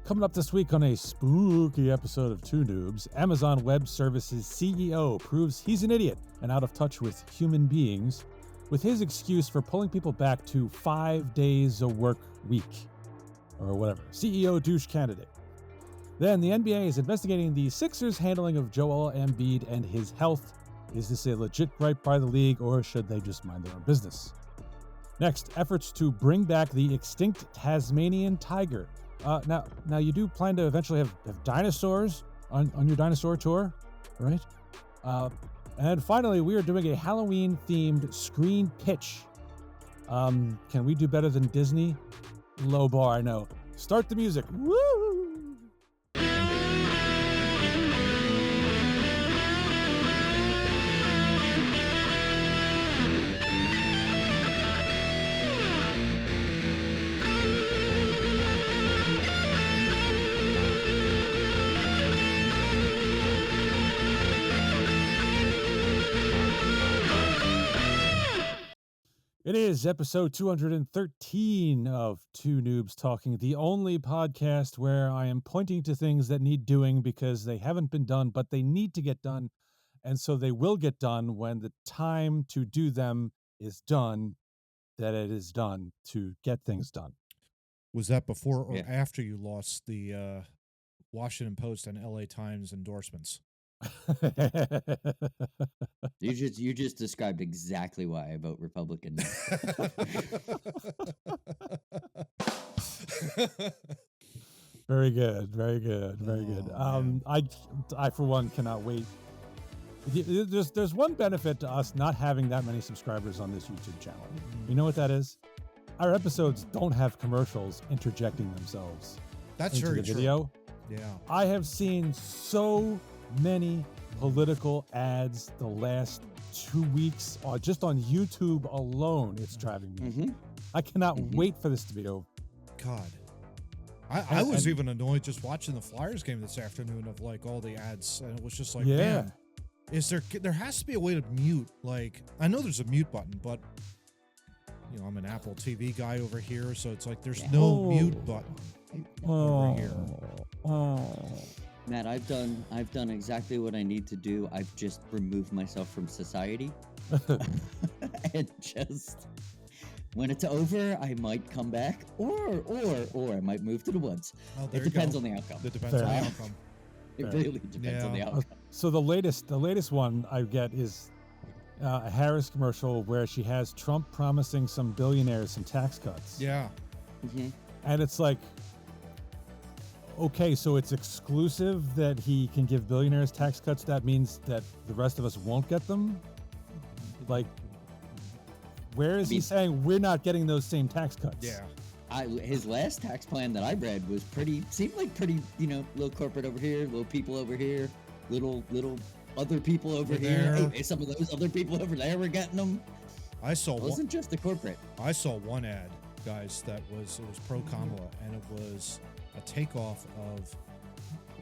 Coming up this week on a spooky episode of Two Noobs, Amazon Web Services CEO proves he's an idiot and out of touch with human beings with his excuse for pulling people back to 5 days a work week or whatever. CEO douche candidate. Then the NBA is investigating the Sixers' handling of Joel Embiid and his health. Is this a legit gripe by the league, or should they just mind their own business? Next, efforts to bring back the extinct Tasmanian tiger. Now you do plan to eventually have dinosaurs on your dinosaur tour, right? And finally, we are doing a Halloween-themed screen pitch. Can we do better than Disney? Low bar, I know. Start the music. Woo! It is episode 213 of Two Noobs Talking, the only podcast where I am pointing to things that need doing because they haven't been done, but they need to get done. And so they will get done when the time to do them is done, that it is done to get things done. Was that before or after you lost the Washington Post and LA Times endorsements? You just described exactly why I vote Republican. Very good, very good, very good. I for one cannot wait. There's one benefit to us not having that many subscribers on this YouTube channel. You know what that is? Our episodes don't have commercials interjecting themselves. That's into very the video. True. Yeah, I have seen so many political ads the last 2 weeks, just on YouTube alone. It's driving me. Mm-hmm. I cannot wait for this to be over. God, I was even annoyed just watching the Flyers game this afternoon of like all the ads, and it was just like, man, is there has to be a way to mute? Like, I know there's a mute button, but you know, I'm an Apple TV guy over here, so it's like there's no mute button over here. Matt, I've done exactly what I need to do. I've just removed myself from society. And just when it's over, I might come back or I might move to the woods. Oh, it depends on the outcome. It depends on the outcome. It really depends on the outcome. So the latest one I get is a Harris commercial where she has Trump promising some billionaires some tax cuts. Yeah. Mm-hmm. And it's like, okay, so it's exclusive that he can give billionaires tax cuts. That means that the rest of us won't get them? Like, where is he saying we're not getting those same tax cuts? Yeah. His last tax plan that I read was seemed like pretty, little corporate over here, little people over here, little other people over here. Hey, some of those other people over there were getting them. It wasn't just the corporate. I saw one ad, guys, it was pro Kamala, and it was a takeoff of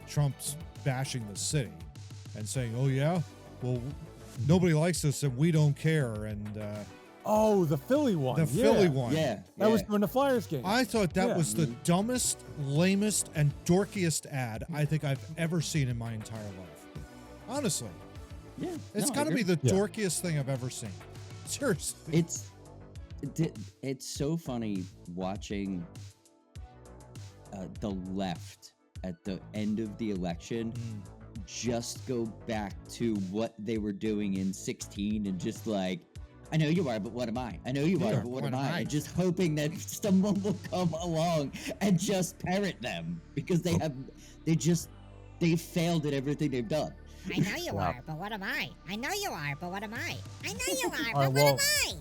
Trump's bashing the city and saying, oh yeah, well, nobody likes us and we don't care. And the Philly one. Philly one. Yeah. That was during the Flyers game. I thought that was the dumbest, lamest, and dorkiest ad I think I've ever seen in my entire life. Honestly. Yeah. It's got to be the dorkiest thing I've ever seen. Seriously. It's so funny watching the left at the end of the election just go back to what they were doing in 2016 and just like, I know you are, but what am I? I know you are, but what am I? And just hoping that someone will come along and just parrot them because they failed at everything they've done. I know you are, but what am I? I know you are, but what am I? I know you are, but what am I?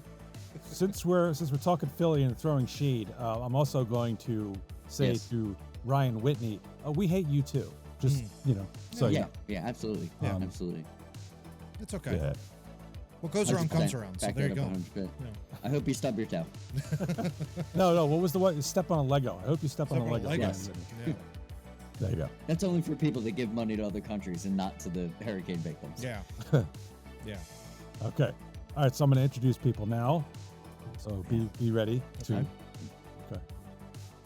Since we're talking Philly and throwing shade, I'm also going to say to Ryan Whitney, we hate you too. Just so yeah, absolutely, absolutely. It's okay. Yeah. What goes around comes around. So there you go. I hope you stub your toe. No. What was the one? Step on a Lego. I hope you step on a Lego. Yes. Yeah. There you go. That's only for people that give money to other countries and not to the hurricane victims. Yeah. Yeah. Okay. All right. So I'm going to introduce people now. So be ready to. Okay.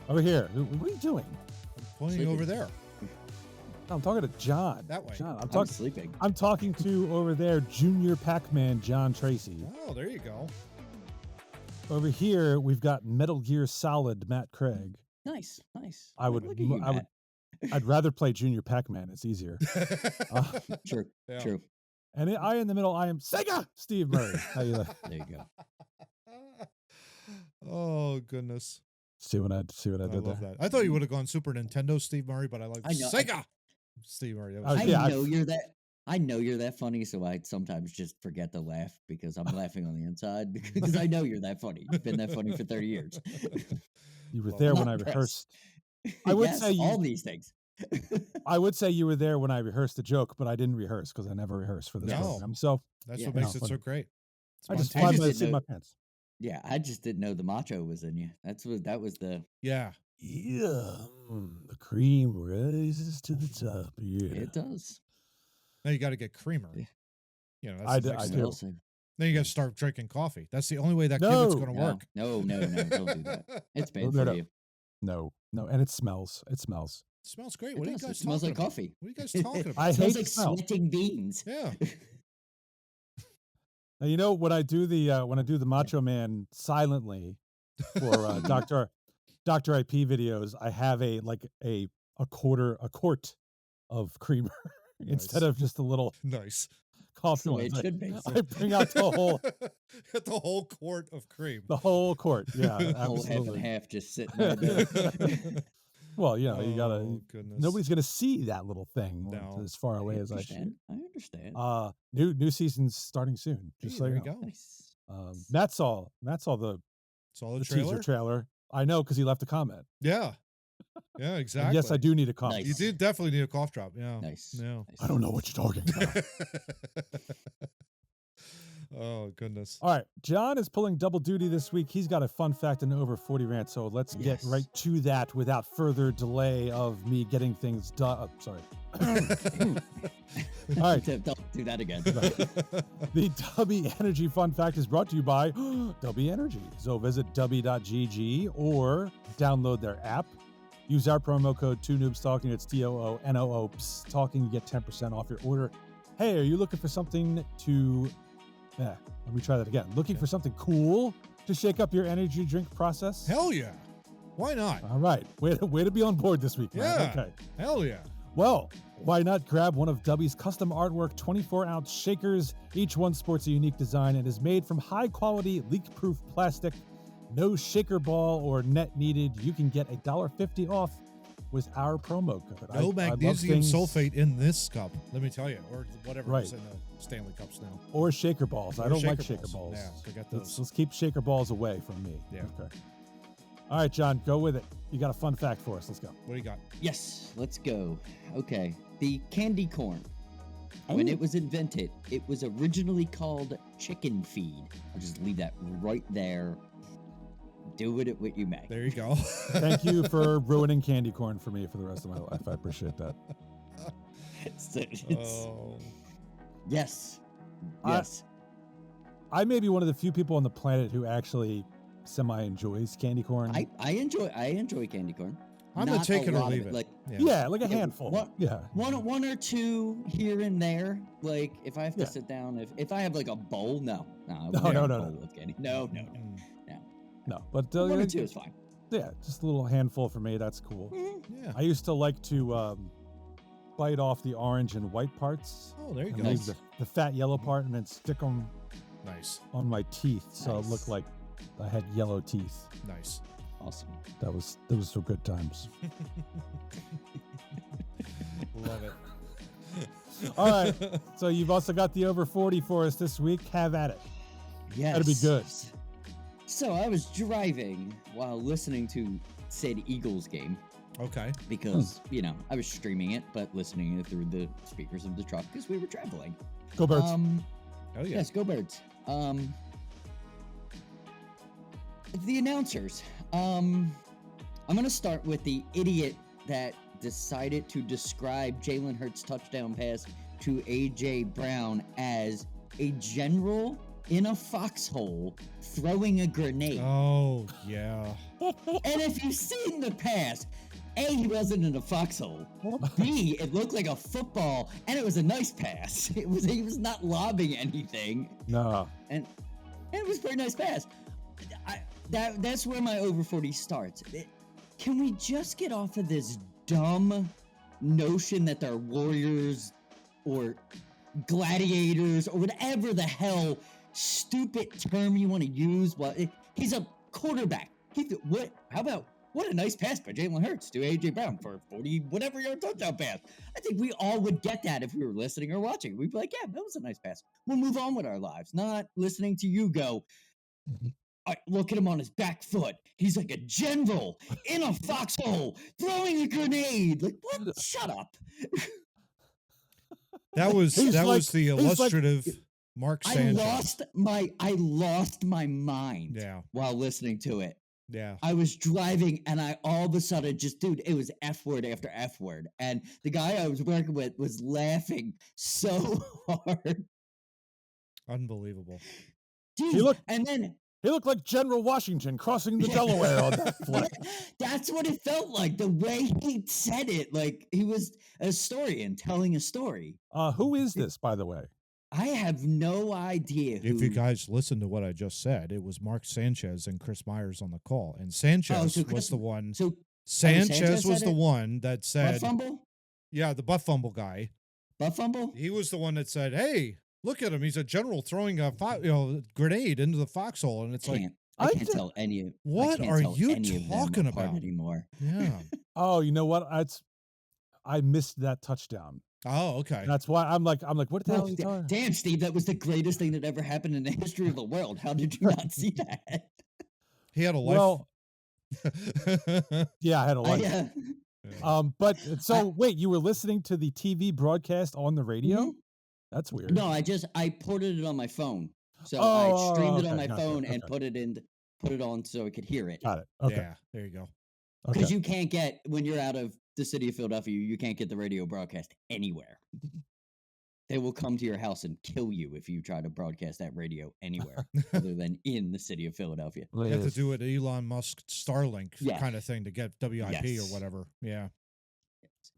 Over here. What are you doing? pointing Sleeping. over there. I'm talking to John. That way. John, I'm sleeping. I'm talking to over there, Junior Pac-Man John Tracy. Oh, there you go. Oh. Over here, we've got Metal Gear Solid Matt Craig. Nice. Look at you, Matt. I'd rather play Junior Pac-Man. It's easier. True. Yeah. True. And I in the middle, I am Sega Steve Murray. How you like? There you go. Oh goodness. See what I I did love there? that. I thought you would have gone Super Nintendo Steve Murray, but I like I know. Sega Steve Murray. That I- was I yeah, know you're that. I know you're that funny, so I sometimes just forget to laugh because I'm laughing on the inside because I know you're that funny. You've been that funny for 30 years. You were Well, there I'm when not I impressed. rehearsed. I would Yes, say all these things. I would say you were there when I rehearsed the joke, but I didn't rehearse because I never rehearsed for this No. program. So That's Yeah. what makes No, it so great. I just Spontaneous. fly by the didn't seat of know- my pants. Yeah, I just didn't know the macho was in you. That was the. Yeah. Yeah, the cream rises to the top. Yeah, It does. Now you got to get creamer. Yeah. You know, I that's the do- next I step. do. Also, Then you got to start drinking coffee. That's the only way that No. cubit's going to no, work. no, don't do that. It's bad No, for no. you. no, and it smells. It smells. It smells great. It What are you does. guys It smells talking like about? coffee. What are you guys talking about? I It smells hate like the smell. sweating beans. Yeah. Now, you know when I do the Macho Man silently for Dr. IP videos, I have a quart of creamer instead Nice. of just a little Nice. coffee the way ones. it should be. I bring out the whole quart of cream. whole quart. Yeah, The whole half and absolutely. half just sitting there. Well, you know, you gotta. Oh, goodness. Nobody's gonna see that little thing No. as far away as I shoot. I understand. New season's starting soon. Just Hey, so there you you know. go. Nice. Matt saw the Solid teaser trailer. trailer. I know because he left a comment. Yeah. Yeah, And exactly. yes, I do need a cough. Nice. You did definitely need a cough drop. Yeah. Nice. Yeah. Nice. I don't know what you're talking about. Oh, goodness. All right, John is pulling double duty this week. He's got a fun fact and over 40 rant, so let's get Yes. right to that without further delay of me getting things done. Sorry. All right. Don't do that again. The Dubby Energy Fun Fact is brought to you by Dubby Energy. So visit dubby.gg or download their app. Use our promo code 2noobstalking. It's TOONOO talking. You get 10% off your order. Hey, are you looking for something to... Yeah, let me try that again. Looking for something cool to shake up your energy drink process? Hell yeah. Why not? All right. Way to be on board this week, man. Yeah. Okay. Hell yeah. Well, why not grab one of Dubby's custom artwork 24-ounce shakers? Each one sports a unique design and is made from high-quality, leak-proof plastic. No shaker ball or net needed. You can get $1.50 off with our promo code. I No love magnesium things- sulfate in this cup, let me tell you, or whatever Right. is in the Stanley cups now. Or shaker balls. I Or don't like shaker shaker balls. balls. Yeah, forget Let's those. keep shaker balls away from me. Yeah. Okay. All right, John, go with it. You got a fun fact for us. Let's go. What do you got? Yes, let's go. Okay. The candy corn. When Oh. it was invented, it was originally called chicken feed. I'll just leave that right there. Do with it what you may. There you go. Thank you for ruining candy corn for me for the rest of my life. I appreciate that. Oh. Yes. I- Yes. I may be one of the few people on the planet who actually semi-enjoys candy corn. I enjoy candy corn. I'm gonna Not take a it or lot of leave it. Like yeah, like a Yeah, handful. what- Yeah. one or two here and there. Like if I have to Yeah. sit down, if I have like a bowl, no, I No, wouldn't no, have a no, bowl no. of candy. No. Mm. No, but One or two is fine. yeah, just a little handful for me. That's cool. Yeah. I used to like to bite off the orange and white parts Oh, there you and go. leave the fat yellow part and then stick them Nice. on my teeth so it Nice. looked like I had yellow teeth. Nice. Awesome. Those were good times. Love it. All right, so you've also got the over 40 for us this week. Have at it. Yes. That'd be good. So I was driving while listening to said Eagles game Okay. because, I was streaming it, but listening it through the speakers of the truck because we were traveling. Go Birds. Hell yeah. Yes, go Birds. The announcers. I'm going to start with the idiot that decided to describe Jalen Hurts' touchdown pass to A.J. Brown as a general in a foxhole throwing a grenade. Oh, yeah. And if you've seen the pass, A, he wasn't in a foxhole. B, it looked like a football, and it was a nice pass. He was not lobbing anything. No. And it was a pretty nice pass. That's where my over 40 starts. Can we just get off of this dumb notion that they're warriors or gladiators or whatever the hell stupid term you want to use? Well, he's a quarterback. What a nice pass by Jalen Hurts to A.J. Brown for 40 whatever yard touchdown pass. I think we all would get that if we were listening or watching. We'd be like, yeah, that was a nice pass. We'll move on with our lives, not listening to you go, look at him on his back foot. He's like a general in a foxhole throwing a grenade. Like, what? Shut up. That was the illustrative Mark Sanchez. I lost my mind while listening to it. Yeah. I was driving and I all of a sudden it was F word after F word. And the guy I was working with was laughing so hard. Unbelievable. Dude, He looked like General Washington crossing the Delaware on that flight. That's what it felt like. The way he said it, like he was a historian telling a story. Who is this, by the way? I have no idea. If you guys listen to what I just said, it was Mark Sanchez and Chris Myers on the call, and Sanchez was the one. Sanchez was the one that said, butt fumble? Yeah, the butt fumble guy. Butt fumble? He was the one that said, "Hey, look at him! He's a general throwing a grenade into the foxhole," and it's I can't tell any of what are you talking about anymore. Yeah. Oh, you know what? I missed that touchdown. Oh, okay. That's why I'm like, what the hell are you talking? Damn, Steve, that was the greatest thing that ever happened in the history of the world. How did you not see that? He had a life. Well, yeah, I had a life. But wait, you were listening to the TV broadcast on the radio? Mm-hmm. That's weird. No, I ported it on my phone. So I streamed it on my phone and put it on so I could hear it. Got it. Okay. Yeah, there you go. Because you can't get, when you're out of the city of Philadelphia, you can't get the radio broadcast anywhere. They will come to your house and kill you if you try to broadcast that radio anywhere other than in the city of Philadelphia. You have to do it Elon Musk Starlink kind of thing to get WIP or whatever. Yeah.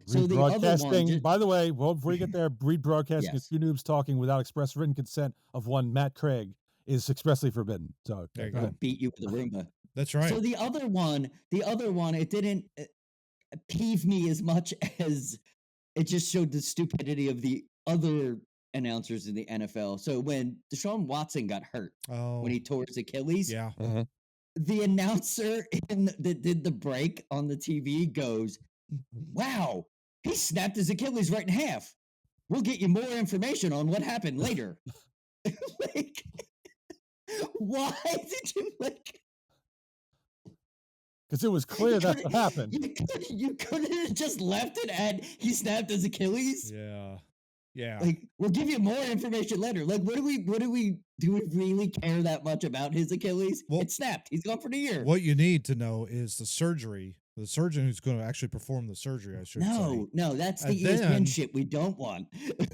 So the other one, by the way, before you get there, rebroadcasting of two noobs talking without express written consent of one Matt Craig is expressly forbidden. So there you go. Beat you with the Roomba. That's right. So the other one, it didn't peeve me as much as it just showed the stupidity of the other announcers in the NFL. So when Deshaun Watson got hurt, when he tore his Achilles, the announcer that did the break on the TV goes, "Wow, he snapped his Achilles right in half. We'll get you more information on what happened later." Like, why did you like? Because it was clear that's what happened. You couldn't have just left it at he snapped his Achilles. Yeah. Like, we'll give you more information later. Like, do we really care that much about his Achilles? Well, it snapped. He's gone for the year. What you need to know is the surgeon who's going to actually perform the surgery, I should say. No, that's the ESPN shit we don't want.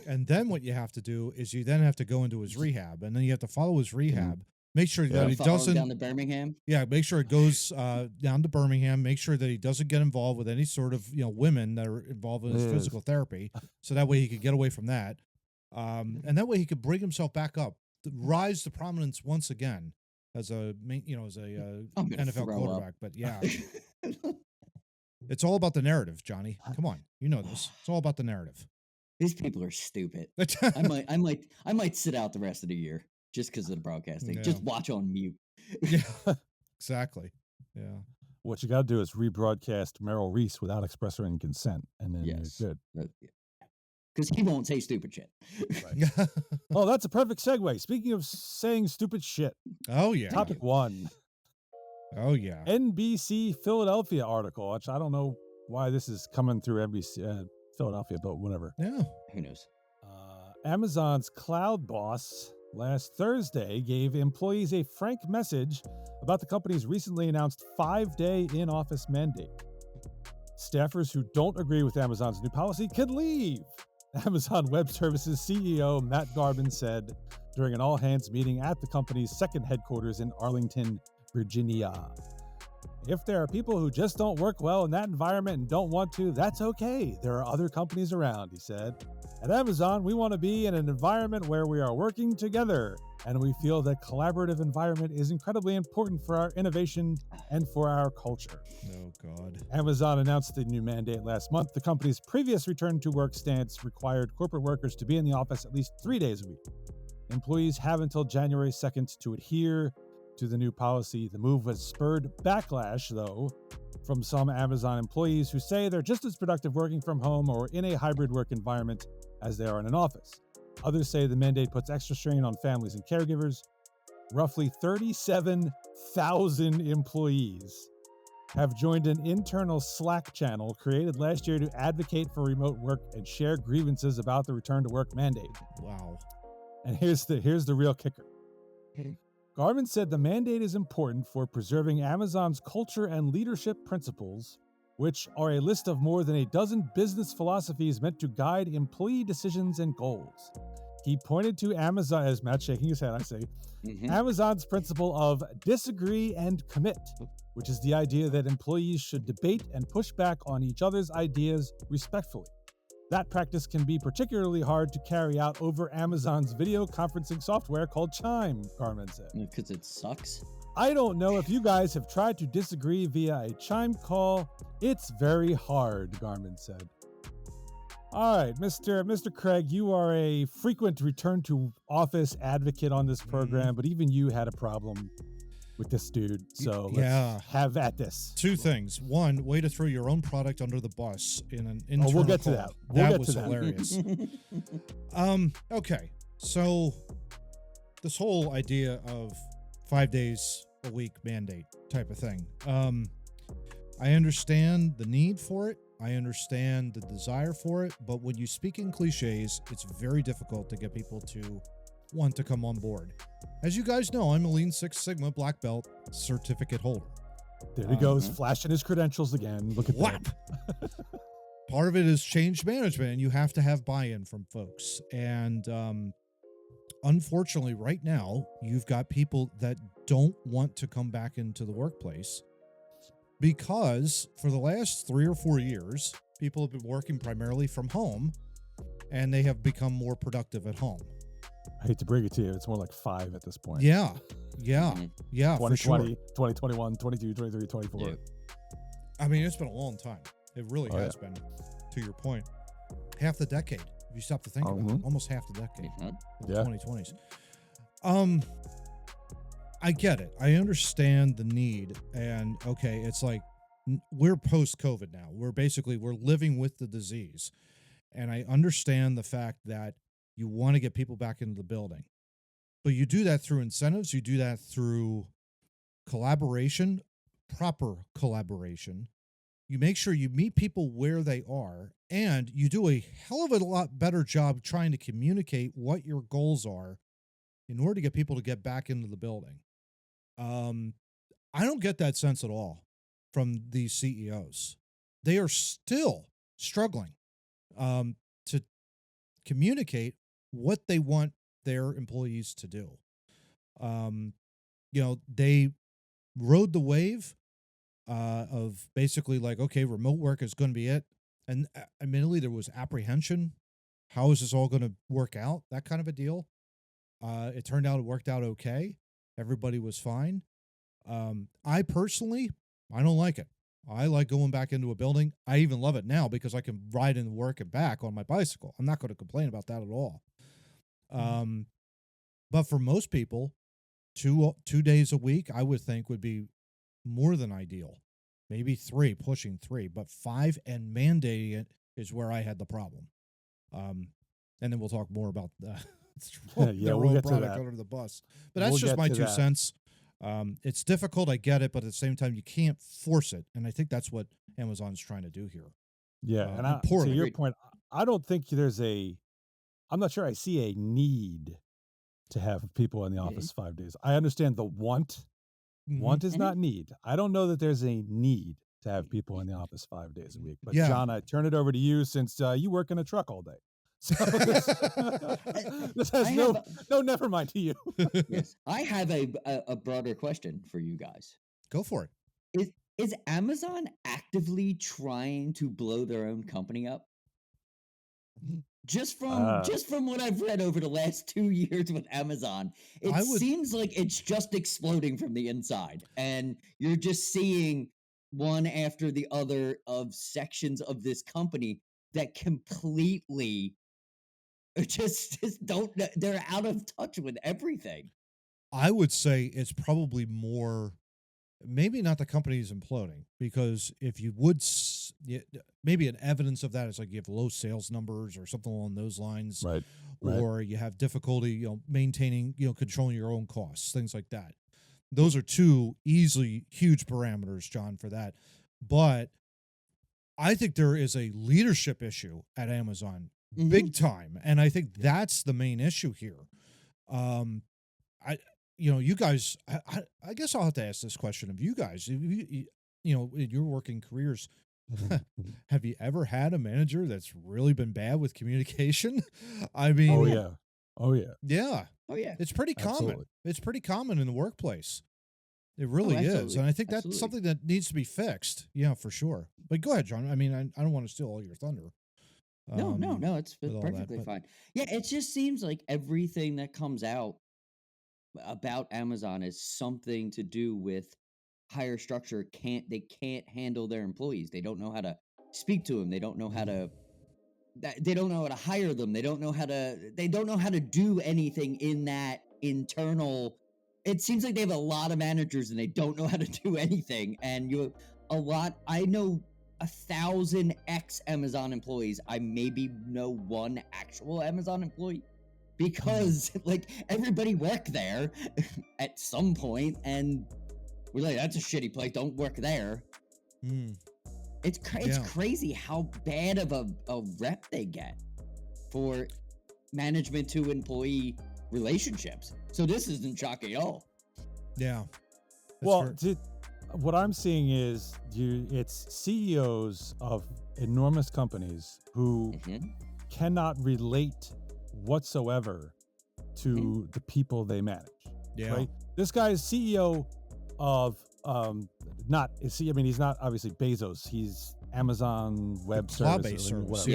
And then what you have to do is you then have to go into his rehab, and then you have to follow his rehab. Make sure that he doesn't down to Birmingham. Yeah, make sure it goes down to Birmingham. Make sure that he doesn't get involved with any sort of women that are involved in his physical therapy, so that way he could get away from that, and that way he could bring himself back up, rise to prominence once again as a NFL quarterback. But yeah, it's all about the narrative, Johnny. Come on, you know this. It's all about the narrative. These people are stupid. I might sit out the rest of the year. Just because of the broadcasting. Yeah. Just watch on mute. Yeah, exactly. Yeah. What you got to do is rebroadcast Merrill Reese without express written consent, and then you're good. Because he won't say stupid shit. Right. Oh, that's a perfect segue. Speaking of saying stupid shit. Oh, yeah. Topic 1. Oh, yeah. NBC Philadelphia article, which I don't know why this is coming through NBC Philadelphia, but whatever. Yeah. Who knows? Amazon's cloud boss last Thursday gave employees a frank message about the company's recently announced 5-day in-office mandate. Staffers who don't agree with Amazon's new policy could leave. Amazon Web Services CEO Matt Garbin said during an all-hands meeting at the company's second headquarters in Arlington, Virginia. If there are people who just don't work well in that environment and don't want to, that's okay. There are other companies around, he said. At Amazon, we want to be in an environment where we are working together, and we feel that collaborative environment is incredibly important for our innovation and for our culture. Oh, God. Amazon announced the new mandate last month. The company's previous return to work stance required corporate workers to be in the office at least 3 days a week. Employees have until January 2nd to adhere to the new policy. The move has spurred backlash, though, from some Amazon employees who say they're just as productive working from home or in a hybrid work environment as they are in an office. Others say the mandate puts extra strain on families and caregivers. Roughly 37,000 employees have joined an internal Slack channel created last year to advocate for remote work and share grievances about the return to work mandate. Wow. And here's the real kicker. Garmin said the mandate is important for preserving Amazon's culture and leadership principles, which are a list of more than a dozen business philosophies meant to guide employee decisions and goals. He pointed to Amazon, as Matt's shaking his head, I say, Amazon's principle of disagree and commit, which is the idea that employees should debate and push back on each other's ideas respectfully. That practice can be particularly hard to carry out over Amazon's video conferencing software called Chime, Garmin said. Because it sucks. I don't know if you guys have tried to disagree via a Chime call. It's very hard, Garmin said. All right, Mr. Craig, you are a frequent return to office advocate on this program, but even you had a problem with this dude. So let's have at this. Two things. One, way to throw your own product under the bus in an internal we'll get call. to that. That was hilarious. Okay. So this whole idea of 5 days a week mandate type of thing. I understand the need for it. I understand the desire for it. But when you speak in cliches, it's very difficult to get people to want to come on board. As you guys know, I'm a Lean Six Sigma Black Belt certificate holder. There he goes, flashing his credentials again. Look at that. Part of it is change management, and you have to have buy-in from folks. And unfortunately, right now, you've got people that don't want to come back into the workplace because for the last 3 or 4 years, people have been working primarily from home, and they have become more productive at home. I hate to break it to you, it's more like 5 at this point. Yeah, 2020, for sure. 2021, 22, 23, 24. Yeah. I mean, it's been a long time. It really has been, to your point. Half the decade, if you stop to think about it. Almost half the decade. The 2020s. I get it. I understand the need. And, okay, it's like we're post-COVID now. We're living with the disease. And I understand the fact that you want to get people back into the building. But you do that through incentives. You do that through collaboration, proper collaboration. You make sure you meet people where they are, and you do a hell of a lot better job trying to communicate what your goals are in order to get people to get back into the building. I don't get that sense at all from these CEOs. They are still struggling to communicate what they want their employees to do. They rode the wave of basically like, okay, remote work is going to be it. And admittedly, there was apprehension. How is this all going to work out? That kind of a deal. It turned out it worked out okay. Everybody was fine. I personally, I don't like it. I like going back into a building. I even love it now because I can ride into work and back on my bicycle. I'm not going to complain about that at all. But for most people, two days a week, I would think would be more than ideal. Maybe 3, pushing 3, but 5 and mandating it is where I had the problem. And then we'll talk more about that. We'll get to that. Under the bus. But that's just my 2 cents. It's difficult, I get it, but at the same time, you can't force it. And I think that's what Amazon's trying to do here. Yeah, and to your point, I don't think I'm not sure I see a need to have people in the office 5 days. I understand the want. Want is not need. I don't know that there's a need to have people in the office 5 days a week. But John, I turn it over to you since you work in a truck all day. So this has no never mind to you. Yes, I have a broader question for you guys. Go for it. is Amazon actively trying to blow their own company up? Just from what I've read over the last 2 years with Amazon, it seems like it's just exploding from the inside, and you're just seeing one after the other of sections of this company that completely just don't. They're out of touch with everything. I would say it's probably more. Maybe not the company is imploding, because if you would, maybe an evidence of that is like you have low sales numbers or something along those lines, right? Or you have difficulty, maintaining, controlling your own costs, things like that. Those are two easily huge parameters, John, for that. But I think there is a leadership issue at Amazon, big time, and I think that's the main issue here. You guys, I guess I'll have to ask this question of you guys. In your working careers, have you ever had a manager that's really been bad with communication? I mean, oh yeah. It's pretty common. Absolutely. It's pretty common in the workplace. It really is, and I think that's something that needs to be fixed. Yeah, for sure. But go ahead, John. I mean, I don't want to steal all your thunder. No, it's perfectly fine. Yeah, it just seems like everything that comes out about Amazon is something to do with higher structure. They can't handle their employees. They don't know how to speak to them. They don't know how to hire them. They don't know how to do anything in that internal. It seems like they have a lot of managers and they don't know how to do anything. And I know 1,000 ex-Amazon employees. I maybe know one actual Amazon employee, because like everybody worked there at some point, and we're like, that's a shitty place, don't work there. It's crazy how bad of a rep they get for management to employee relationships. So this isn't shocking at all. Yeah. Well, what I'm seeing is it's CEOs of enormous companies who cannot relate whatsoever to the people they manage. Yeah. Right? This guy is CEO of he's not obviously Bezos. He's Amazon Web Services.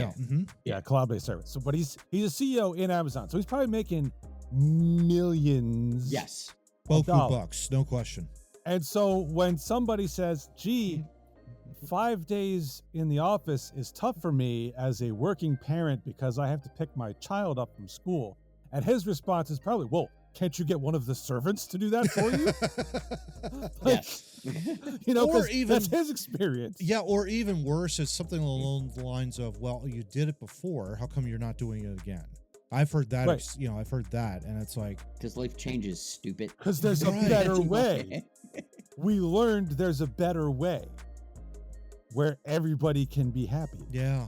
Yeah. Cloud-based service. So, but he's a CEO in Amazon. So he's probably making millions. Yes. Boku bucks, no question. And so when somebody says, gee, 5 days in the office is tough for me as a working parent because I have to pick my child up from school. And his response is probably, well, can't you get one of the servants to do that for you? Or that's his experience. Yeah, or even worse, it's something along the lines of, well, you did it before, how come you're not doing it again? I've heard that, I've heard that, and it's like... Because life changes, stupid. Because there's a better way. We learned there's a better way where everybody can be happy. Yeah.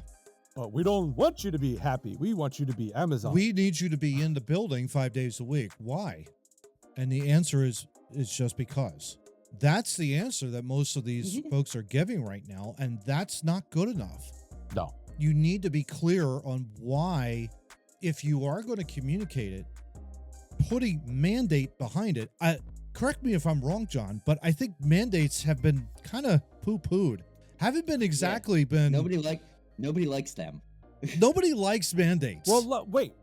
But we don't want you to be happy. We want you to be Amazon. We need you to be in the building 5 days a week. Why? And the answer is just because. That's the answer that most of these folks are giving right now, and that's not good enough. No. You need to be clear on why, if you are going to communicate it, putting mandate behind it. Correct me if I'm wrong, John, but I think mandates have been kind of poo-pooed. Haven't been exactly been... Nobody likes them. Nobody likes mandates. Well, wait.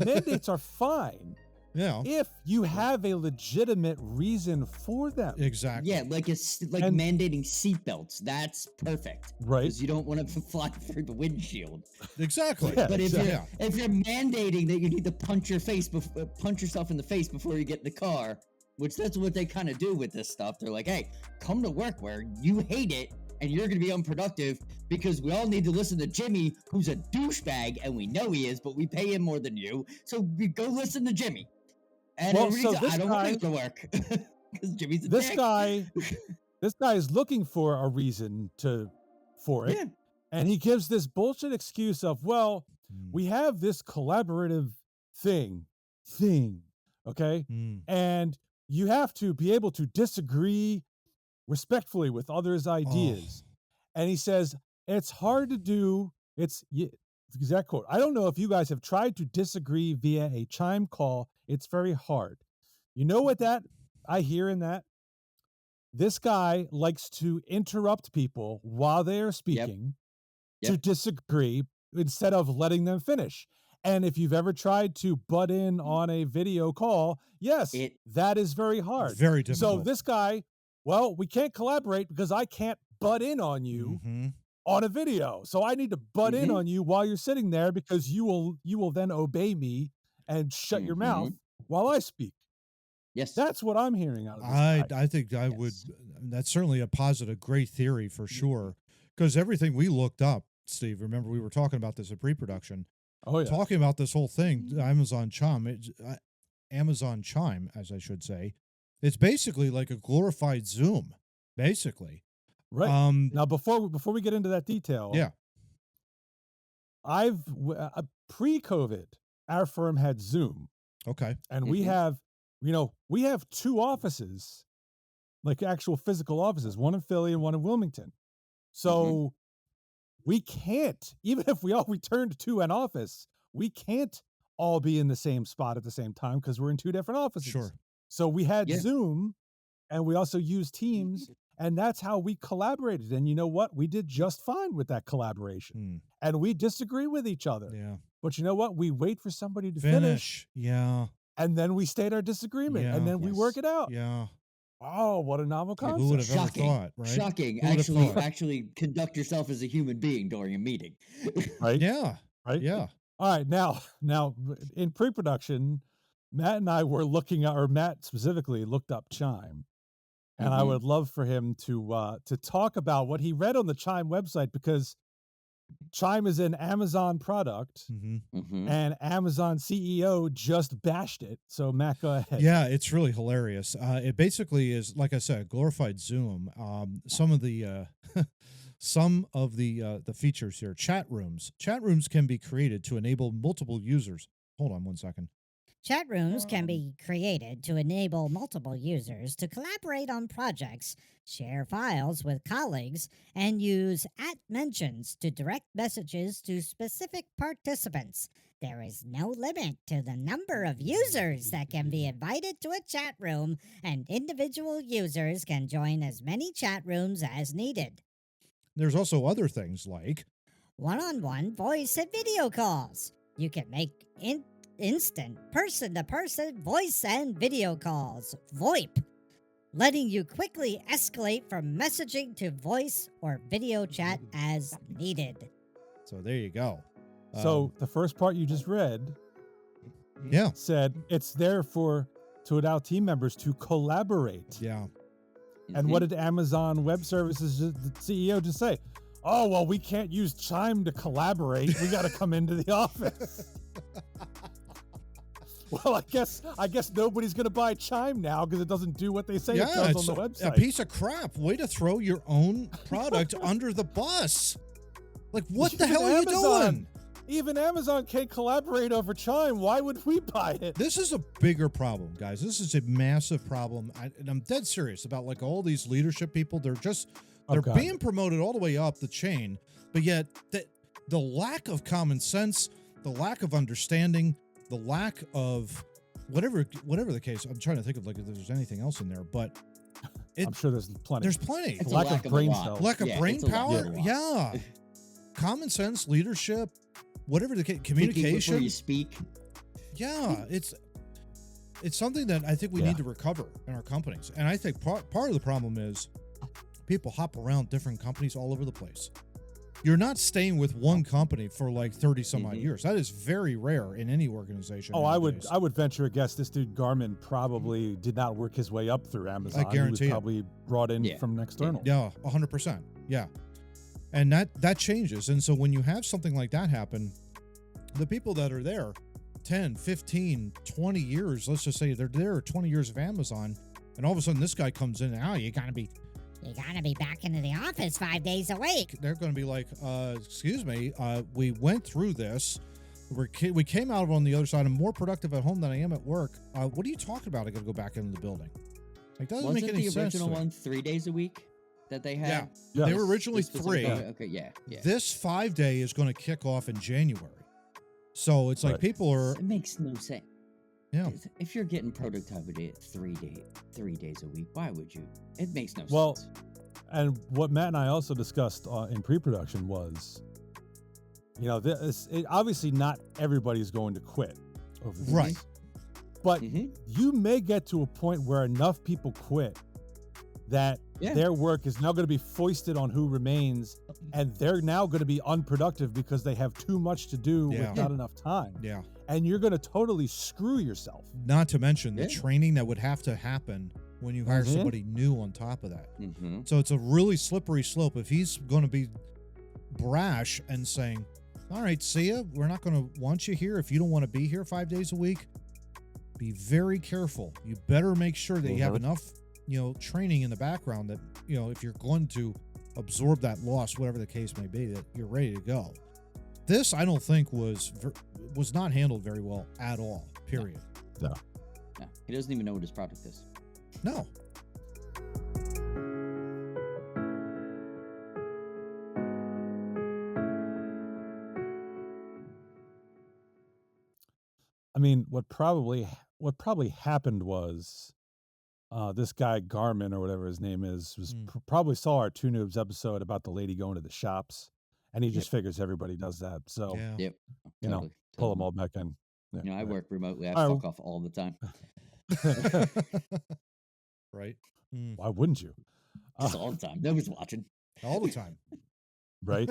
Mandates are fine. Yeah. If you have a legitimate reason for them. Exactly. Yeah, like mandating seatbelts. That's perfect. Right. Because you don't want to fly through the windshield. Exactly. But if you're mandating that you need to punch yourself in the face before you get in the car, which that's what they kind of do with this stuff. They're like, hey, come to work where you hate it and you're going to be unproductive because we all need to listen to Jimmy, who's a douchebag, and we know he is, but we pay him more than you. So we go listen to Jimmy. And I don't want to work because Jimmy's a dick. This guy is looking for a reason for it. Yeah. And he gives this bullshit excuse of, well, we have this collaborative thing, okay? And you have to be able to disagree respectfully with others' ideas. And he says, it's hard to do. Exact quote. I don't know if you guys have tried to disagree via a chime call. It's very hard. You know what I hear in that? This guy likes to interrupt people while they are speaking to disagree instead of letting them finish. And if you've ever tried to butt in on a video call, yes, that is very hard. Very difficult. So this guy, well, we can't collaborate because I can't butt in on you on a video. So I need to butt in on you while you're sitting there because you will then obey me and shut your mouth while I speak. Yes. That's what I'm hearing out of this I think I would. That's certainly a positive, great theory for sure. Because everything we looked up, Steve, remember we were talking about this in pre-production. Oh, yeah. Talking about this whole thing, Amazon Chime, as I should say, it's basically like a glorified Zoom, basically. Right. Now, before we get into that detail, pre-COVID, our firm had Zoom. Okay. And we have 2 offices, like actual physical offices, one in Philly and one in Wilmington. So we can't, even if we all returned to an office, we can't all be in the same spot at the same time because we're in 2 different offices. Sure. So we had Zoom, and we also used Teams, and that's how we collaborated. And you know what? We did just fine with that collaboration. And we disagree with each other. Yeah. But you know what? We wait for somebody to finish. Yeah. And then we state our disagreement, and then we work it out. Yeah. Oh, what a novel concept. Who would have ever thought, right? Shocking. Actually conduct yourself as a human being during a meeting. Right? Yeah. Right? Yeah. All right. Now, in pre-production, Matt and I were looking at, or Matt specifically looked up Chime. And I would love for him to talk about what he read on the Chime website, because Chime is an Amazon product, and Amazon CEO just bashed it. So Matt, go ahead. Yeah, it's really hilarious. It basically is, like I said, glorified Zoom. Some of the features here: chat rooms. Chat rooms can be created to enable multiple users. Hold on one second. Chat rooms can be created to enable multiple users to collaborate on projects, share files with colleagues, and use @mentions to direct messages to specific participants. There is no limit to the number of users that can be invited to a chat room, and individual users can join as many chat rooms as needed. There's also other things like one-on-one voice and video calls. You can make instant person-to-person voice and video calls, VoIP, letting you quickly escalate from messaging to voice or video chat as needed. So there you go. So the first part you just read said it's there to allow team members to collaborate. Yeah. And what did Amazon Web Services, the CEO, just say? Oh, well, we can't use Chime to collaborate. We got to come into the office. Well, I guess nobody's going to buy Chime now because it doesn't do what they say it does on the website. A piece of crap. Way to throw your own product under the bus. Like, what the hell are you doing? Even Amazon can't collaborate over Chime. Why would we buy it? This is a bigger problem, guys. This is a massive problem. And I'm dead serious about, like, all these leadership people. They're being promoted all the way up the chain, but yet the lack of common sense, the lack of understanding, the lack of whatever the case. I'm trying to think of, like, if there's anything else in there, but I'm sure there's plenty. There's plenty. It's lack of brain cells. Lack of brain power. Yeah. Common sense, leadership, whatever the case, communication. Thinking before you speak. Yeah, it's something that I think we need to recover in our companies. And I think part of the problem is people hop around different companies all over the place. You're not staying with one company for like 30 some odd years. That is very rare in any organization. Oh, nowadays. I would venture a guess this dude Garmin probably did not work his way up through Amazon. I guarantee he was probably brought in from an external. Yeah, 100%. Yeah. And that changes. And so when you have something like that happen, the people that are there 10, 15, 20 years, let's just say they're there 20 years of Amazon, and all of a sudden this guy comes in, you gotta be back into the office 5 days a week. They're going to be like, excuse me, we went through this. We came out on the other side. I'm more productive at home than I am at work. What are you talking about? I got to go back into the building. Like, doesn't make any sense. Wasn't the original one 3 days a week that they had? Yeah. They were originally 3. Okay, yeah. This 5-day is going to kick off in January. So it's like people are... It makes no sense. Yeah. If you're getting productivity at 3 days a week, why would you? It makes no Well, sense. and what Matt and I also discussed in pre-production was, obviously not everybody's going to quit over this. Right. But Mhm. you may get to a point where enough people quit that their work is now going to be foisted on who remains, and they're now going to be unproductive because they have too much to do with not enough time. Yeah. And you're going to totally screw yourself. Not to mention the Yeah. training that would have to happen when you hire Mhm. somebody new on top of that. Mhm. So it's a really slippery slope. If he's going to be brash and saying, all right, see ya, we're not going to want you here if you don't want to be here 5 days a week, be very careful. You better make sure that you have enough, training in the background that, if you're going to absorb that loss, whatever the case may be, that you're ready to go. This, I don't think, was not handled very well at all, period. No. Yeah. He doesn't even know what his product is. No. I mean, what probably happened was this guy Garmin or whatever his name is was probably saw our Two Noobs episode about the lady going to the shops, and he just figures everybody does that. So Yeah. Yep. pull them all back in. Yeah, I work remotely. I All right. fuck off all the time. Right. Why wouldn't you? Just all the time. Nobody's watching. All the time. Right?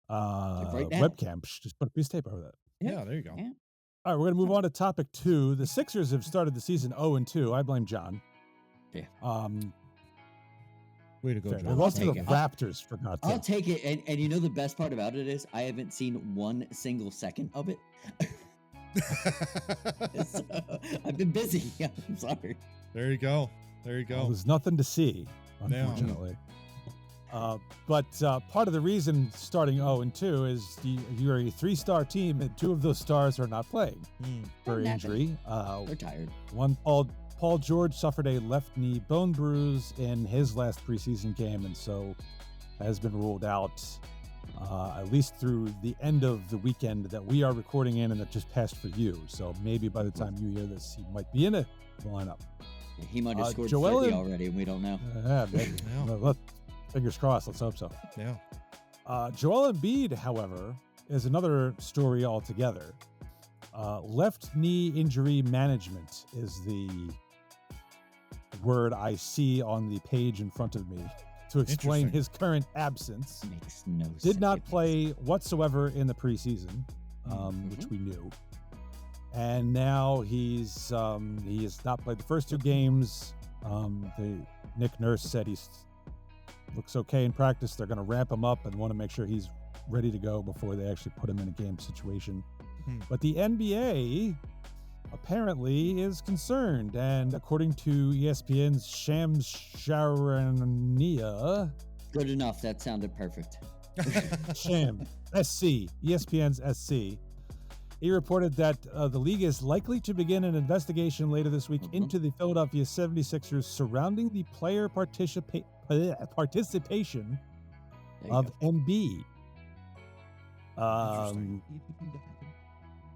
right now. Webcam. Just put a piece of tape over that. Yeah, there you go. Yeah. All right, we're going to move on to topic 2. The Sixers have started the season 0-2. I blame John. Yeah. Way to go, They John. lost to the take it. Raptors, for God's I'll sake. take it. And you know the best part about it is I haven't seen 1 single second of it. So, I've been busy. I'm sorry. There you go. There you Well, go. there's nothing to see, No. unfortunately. But part of the reason starting 0-2 is you're a 3-star team, and 2 of those stars are not playing for They're injury. They're tired. One, Paul George suffered a left knee bone bruise in his last preseason game, and so has been ruled out at least through the end of the weekend that we are recording in and that just passed for you. So maybe by the time you hear this, he might be in the lineup. He might have scored Joel 30 already, and we don't know. Yeah, maybe. Yeah. Fingers crossed. Let's hope so. Yeah. Joel Embiid, however, is another story altogether. Left knee injury management is the word I see on the page in front of me to explain Interesting. his current absence. Makes no sense. Did not play whatsoever in the preseason, which Mhm. we knew. And now he has not played the first 2 games. Nick Nurse said he looks okay in practice. They're going to ramp him up and want to make sure he's ready to go before they actually put him in a game situation. But the NBA apparently is concerned, and according to ESPN's Shams Charania, Good enough. That sounded perfect. Sham SC, ESPN's SC, he reported that the league is likely to begin an investigation later this week into the Philadelphia 76ers surrounding the player participation There you of go. Embiid.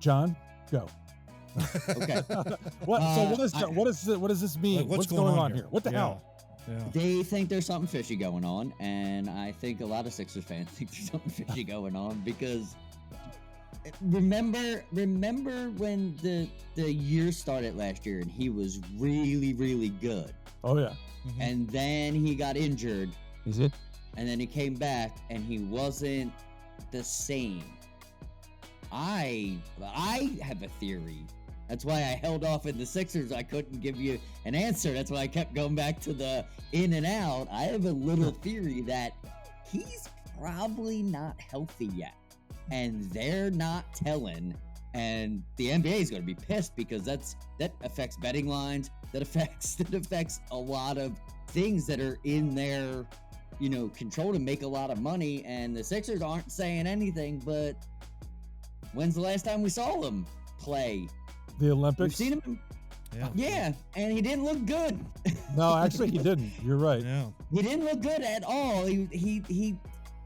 John, go. Okay. What does this mean? Like, what's going on here? What the Yeah. hell? Yeah. They think there's something fishy going on, and I think a lot of Sixers fans think there's something fishy going on because remember when the year started last year and he was really, really good, Oh yeah. and then he got injured, Is it? and then he came back and he wasn't the same. I have a theory. That's why I held off in the Sixers. I couldn't give you an answer. That's why I kept going back to the in and out. I have a little theory that he's probably not healthy yet, and they're not telling. And the NBA is going to be pissed because that affects betting lines. That affects a lot of things that are in their control to make a lot of money. And the Sixers aren't saying anything. But when's the last time we saw them play? The Olympics? We've seen him. Yeah, and he didn't look good. No, actually he didn't. You're right. Yeah. He didn't look good at all. He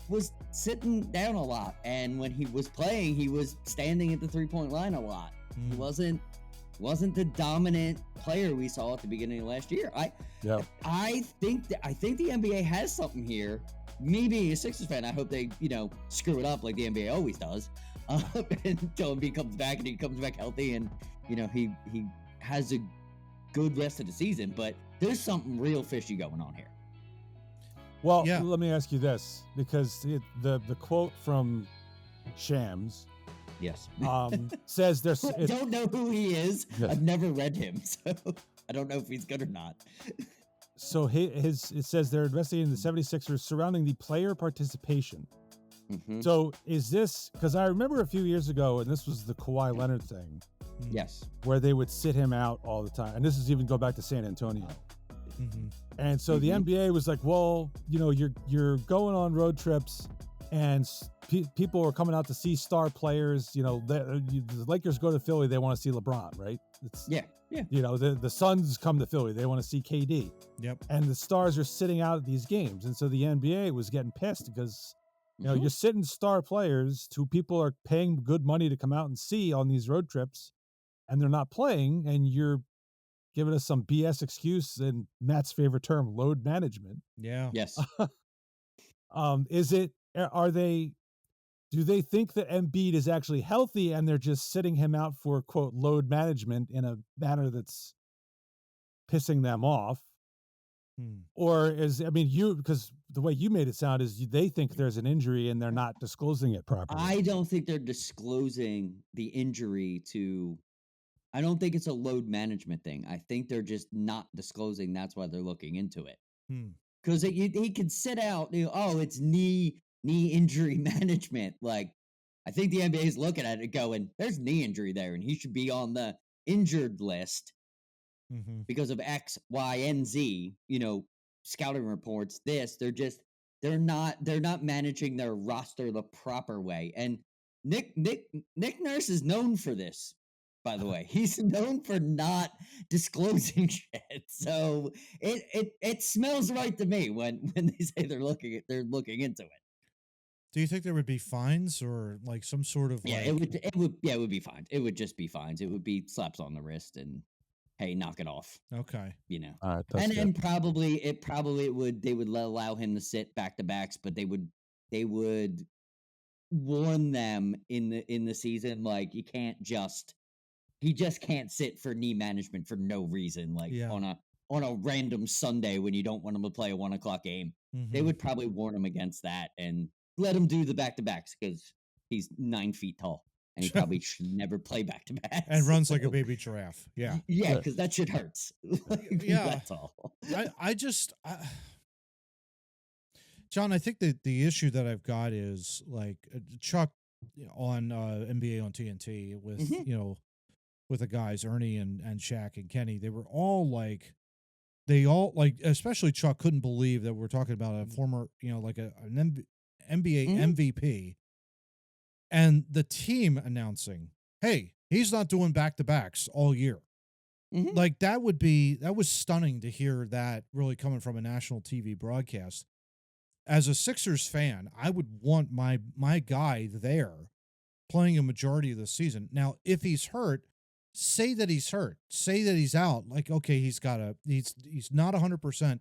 was sitting down a lot, and when he was playing, he was standing at the 3-point line a lot. He wasn't wasn't the dominant player we saw at the beginning of last year. I think the NBA has something here. Me being a Sixers fan, I hope they, screw it up like the NBA always does. Until Embiid comes back and he comes back healthy and, he has a good rest of the season. But there's something real fishy going on here. Well, let me ask you this, because the quote from Shams, yes, says there's. I don't know who he is. Yes. I've never read him, so I don't know if he's good or not. So it says they're investigating the 76ers surrounding the player participation. Mm-hmm. So is this, because I remember a few years ago, and this was the Kawhi Leonard thing. Yes. Where they would sit him out all the time. And this is even go back to San Antonio. Mm-hmm. And so the NBA was like, well, you're going on road trips and people are coming out to see star players. The Lakers go to Philly, they want to see LeBron, right? Yeah. The Suns come to Philly, they want to see KD. Yep. And the stars are sitting out at these games. And so the NBA was getting pissed because, you're sitting star players who people are paying good money to come out and see on these road trips, and they're not playing, and you're giving us some BS excuse in Matt's favorite term, load management. Yeah. Yes. Do they think that Embiid is actually healthy and they're just sitting him out for, quote, load management in a manner that's pissing them off? Or because the way you made it sound is they think there's an injury and they're not disclosing it properly. I don't think they're disclosing the injury I don't think it's a load management thing. I think they're just not disclosing. That's why they're looking into it. Because he could sit out, it's knee injury management. Like, I think the NBA is looking at it going, there's knee injury there, and he should be on the injured list because of X, Y, and Z. Scouting reports. They're not managing their roster the proper way. And Nick Nurse is known for this. By the way, he's known for not disclosing shit. So it smells right to me when they say they're looking into it. Do you think there would be fines or like some sort of it would be fines. It would just be fines. It would be slaps on the wrist and hey, knock it off. Okay. All right, and probably they would allow him to sit back to backs, but they would warn them in the season, like he just can't sit for knee management for no reason, on a random Sunday when you don't want him to play a 1:00 game. They would probably warn him against that and let him do the back-to-backs because he's 9 feet tall and he probably should never play back-to-backs. And runs like a baby giraffe. Yeah. Yeah, because that shit hurts. That's all. John, I think that the issue that I've got is like Chuck on NBA on TNT with, with the guys, Ernie and Shaq and Kenny, they all like, especially Chuck couldn't believe that we're talking about a former, an NBA MVP and the team announcing, hey, he's not doing back-to-backs all year. Like that was stunning to hear that really coming from a national TV broadcast. As a Sixers fan, I would want my guy there playing a majority of the season. Now, if he's hurt, say that he's hurt. Say that he's out. Like, okay, he's not 100%.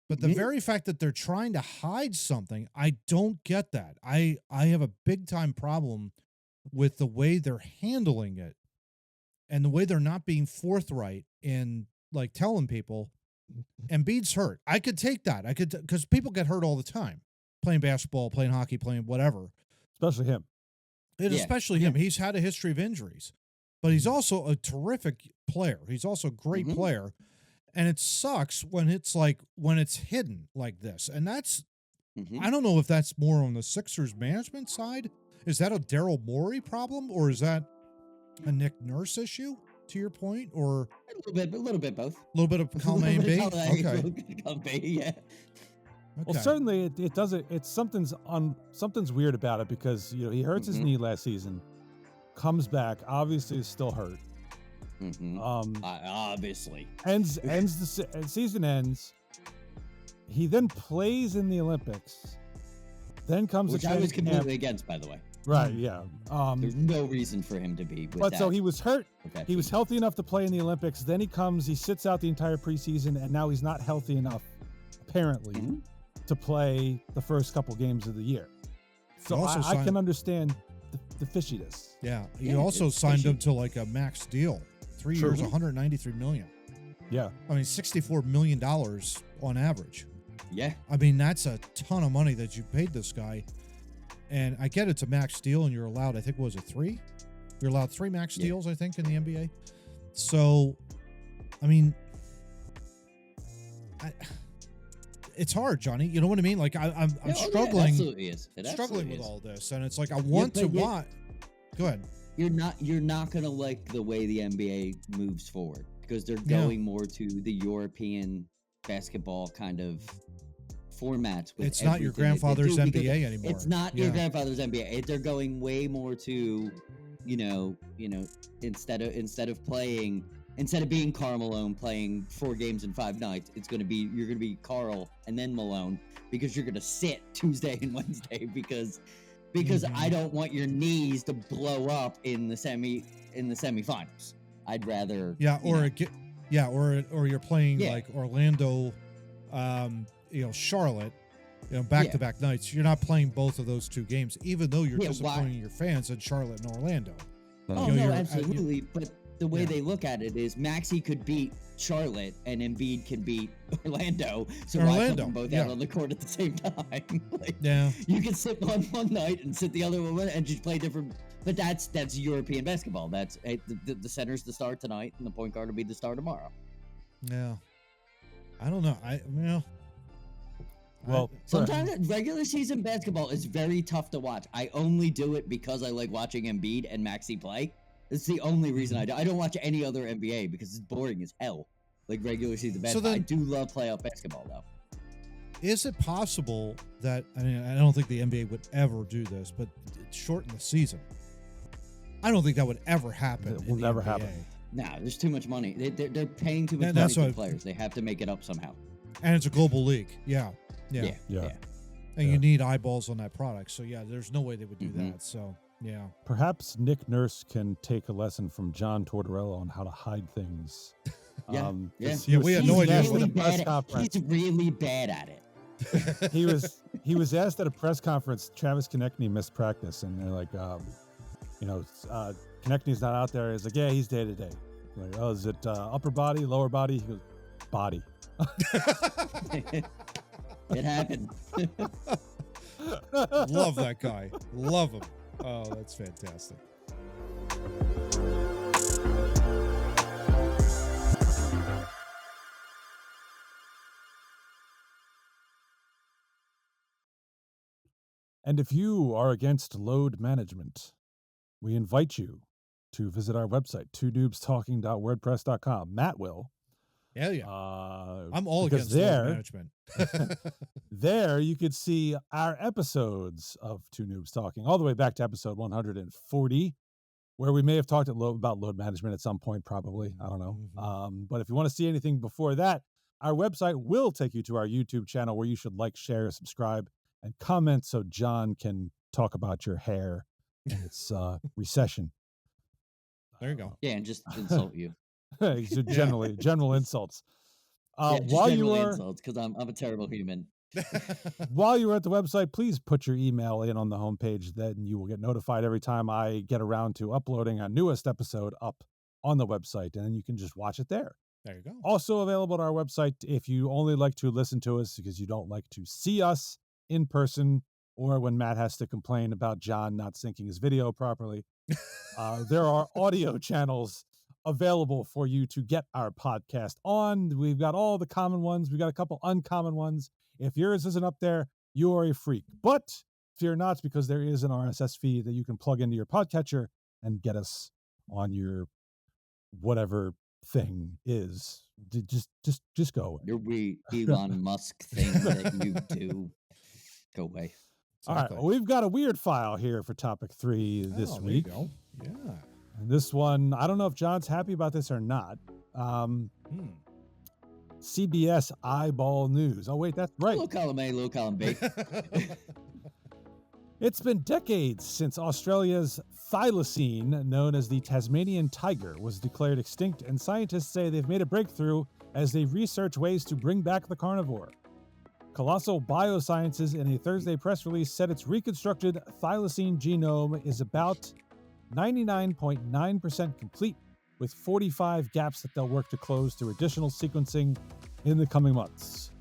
But the very fact that they're trying to hide something, I don't get that. I have a big time problem with the way they're handling it and the way they're not being forthright in like telling people Embiid's hurt. I could take that. Because people get hurt all the time playing basketball, playing hockey, playing whatever. Especially him. Especially him. He's had a history of injuries. But he's also a terrific player. He's also a great player. And it sucks when it's hidden like this. And that's, I don't know if that's more on the Sixers management side. Is that a Daryl Morey problem? Or is that a Nick Nurse issue, to your point? Or a little bit both. A little bit of column A and B? Okay. Column B, yeah. Okay. Well, certainly it doesn't. It's something's weird about it because he hurts his knee last season, comes back, obviously is still hurt. Obviously ends the season ends. He then plays in the Olympics. Then comes which I was completely against, by the way. Right. Yeah. There's no reason for him to be. But so he was hurt. Okay. He was healthy enough to play in the Olympics. Then he sits out the entire preseason, and now he's not healthy enough, apparently, to play the first couple games of the year. So I can understand the fishiness. Yeah. You also signed him to like a max deal. 3 years, $193 million. Yeah. I mean, $64 million on average. Yeah. I mean, that's a ton of money that you paid this guy. And I get it's a max deal, and you're allowed, I think, what was it, 3? You're allowed 3 max deals, I think, in the NBA. So, I mean, it's hard, Johnny. You know what I mean? Like, I'm struggling. It absolutely is. Struggling with all this, and it's like I want to watch. Go ahead. You're not gonna like the way the NBA moves forward because they're going more to the European basketball kind of formats. With it's not your grandfather's NBA anymore. It's not your grandfather's NBA. They're going way more to, instead of being Karl Malone playing 4 games in 5 nights, you're gonna be Karl and then Malone because you're gonna sit Tuesday and Wednesday because I don't want your knees to blow up in the semifinals. I'd rather or you're playing like Orlando, Charlotte, back-to-back nights. You're not playing both of those 2 games, even though you're disappointing your fans in Charlotte and Orlando. Absolutely. But the way they look at it is Maxey could beat Charlotte and Embiid can beat Orlando. So why put them both out on the court at the same time? You can sit one night and sit the other one and just play different. But that's European basketball. That's the center's the star tonight and the point guard will be the star tomorrow. Yeah. I don't know. Well, sometimes regular season basketball is very tough to watch. I only do it because I like watching Embiid and Maxey play. It's the only reason I do. I don't watch any other NBA because it's boring as hell. Like regular season basketball. I do love playoff basketball though. Is it possible that I don't think the NBA would ever do this, but shorten the season? I don't think that would ever happen. It will never happen. Nah, there's too much money. They're paying too much money to players. They have to make it up somehow. And it's a global league. Yeah. And you need eyeballs on that product. So there's no way they would do that. So perhaps Nick Nurse can take a lesson from John Tortorella on how to hide things. We had no idea. He's really bad at it. he was asked at a press conference. Travis Konechny missed practice, and they're like, Konechny's not out there. He's like, yeah, he's day to day. Like, oh, is it upper body, lower body? He goes, body. It happened. Love that guy. Love him. Oh, that's fantastic. And if you are against load management, we invite you to visit our website, twonoobstalking.wordpress.com. Matt will. Hell yeah. I'm all against load management. There you could see our episodes of Two Noobs Talking, all the way back to episode 140, where we may have talked about load management at some point, probably. I don't know. But if you want to see anything before that, our website will take you to our YouTube channel where you should like, share, subscribe, and comment so John can talk about your hair and its recession. There you go. Yeah, and just insult you. General insults. While you are insults, because I'm a terrible human. While you're at the website, please put your email in on the homepage. Then you will get notified every time I get around to uploading our newest episode up on the website, and then you can just watch it there. There you go. Also available at our website if you only like to listen to us because you don't like to see us in person, or when Matt has to complain about John not syncing his video properly. There are audio channels available for you to get our podcast on. We've got all the common ones. We've got a couple uncommon ones. If yours isn't up there, you are a freak. But fear not, because there is an RSS feed that you can plug into your podcatcher and get us on your whatever thing is. Just go away. Your Elon Musk thing that you do. Go away. All right, well, we've got a weird file here for topic 3 this week. There you go. Yeah. And this one, I don't know if John's happy about this or not. CBS eyeball news. Oh, wait, that's right. Little column A, little column B. It's been decades since Australia's thylacine, known as the Tasmanian tiger, was declared extinct, and scientists say they've made a breakthrough as they research ways to bring back the carnivore. Colossal Biosciences, in a Thursday press release, said its reconstructed thylacine genome is about 99.9% complete, with 45 gaps that they'll work to close through additional sequencing in the coming months.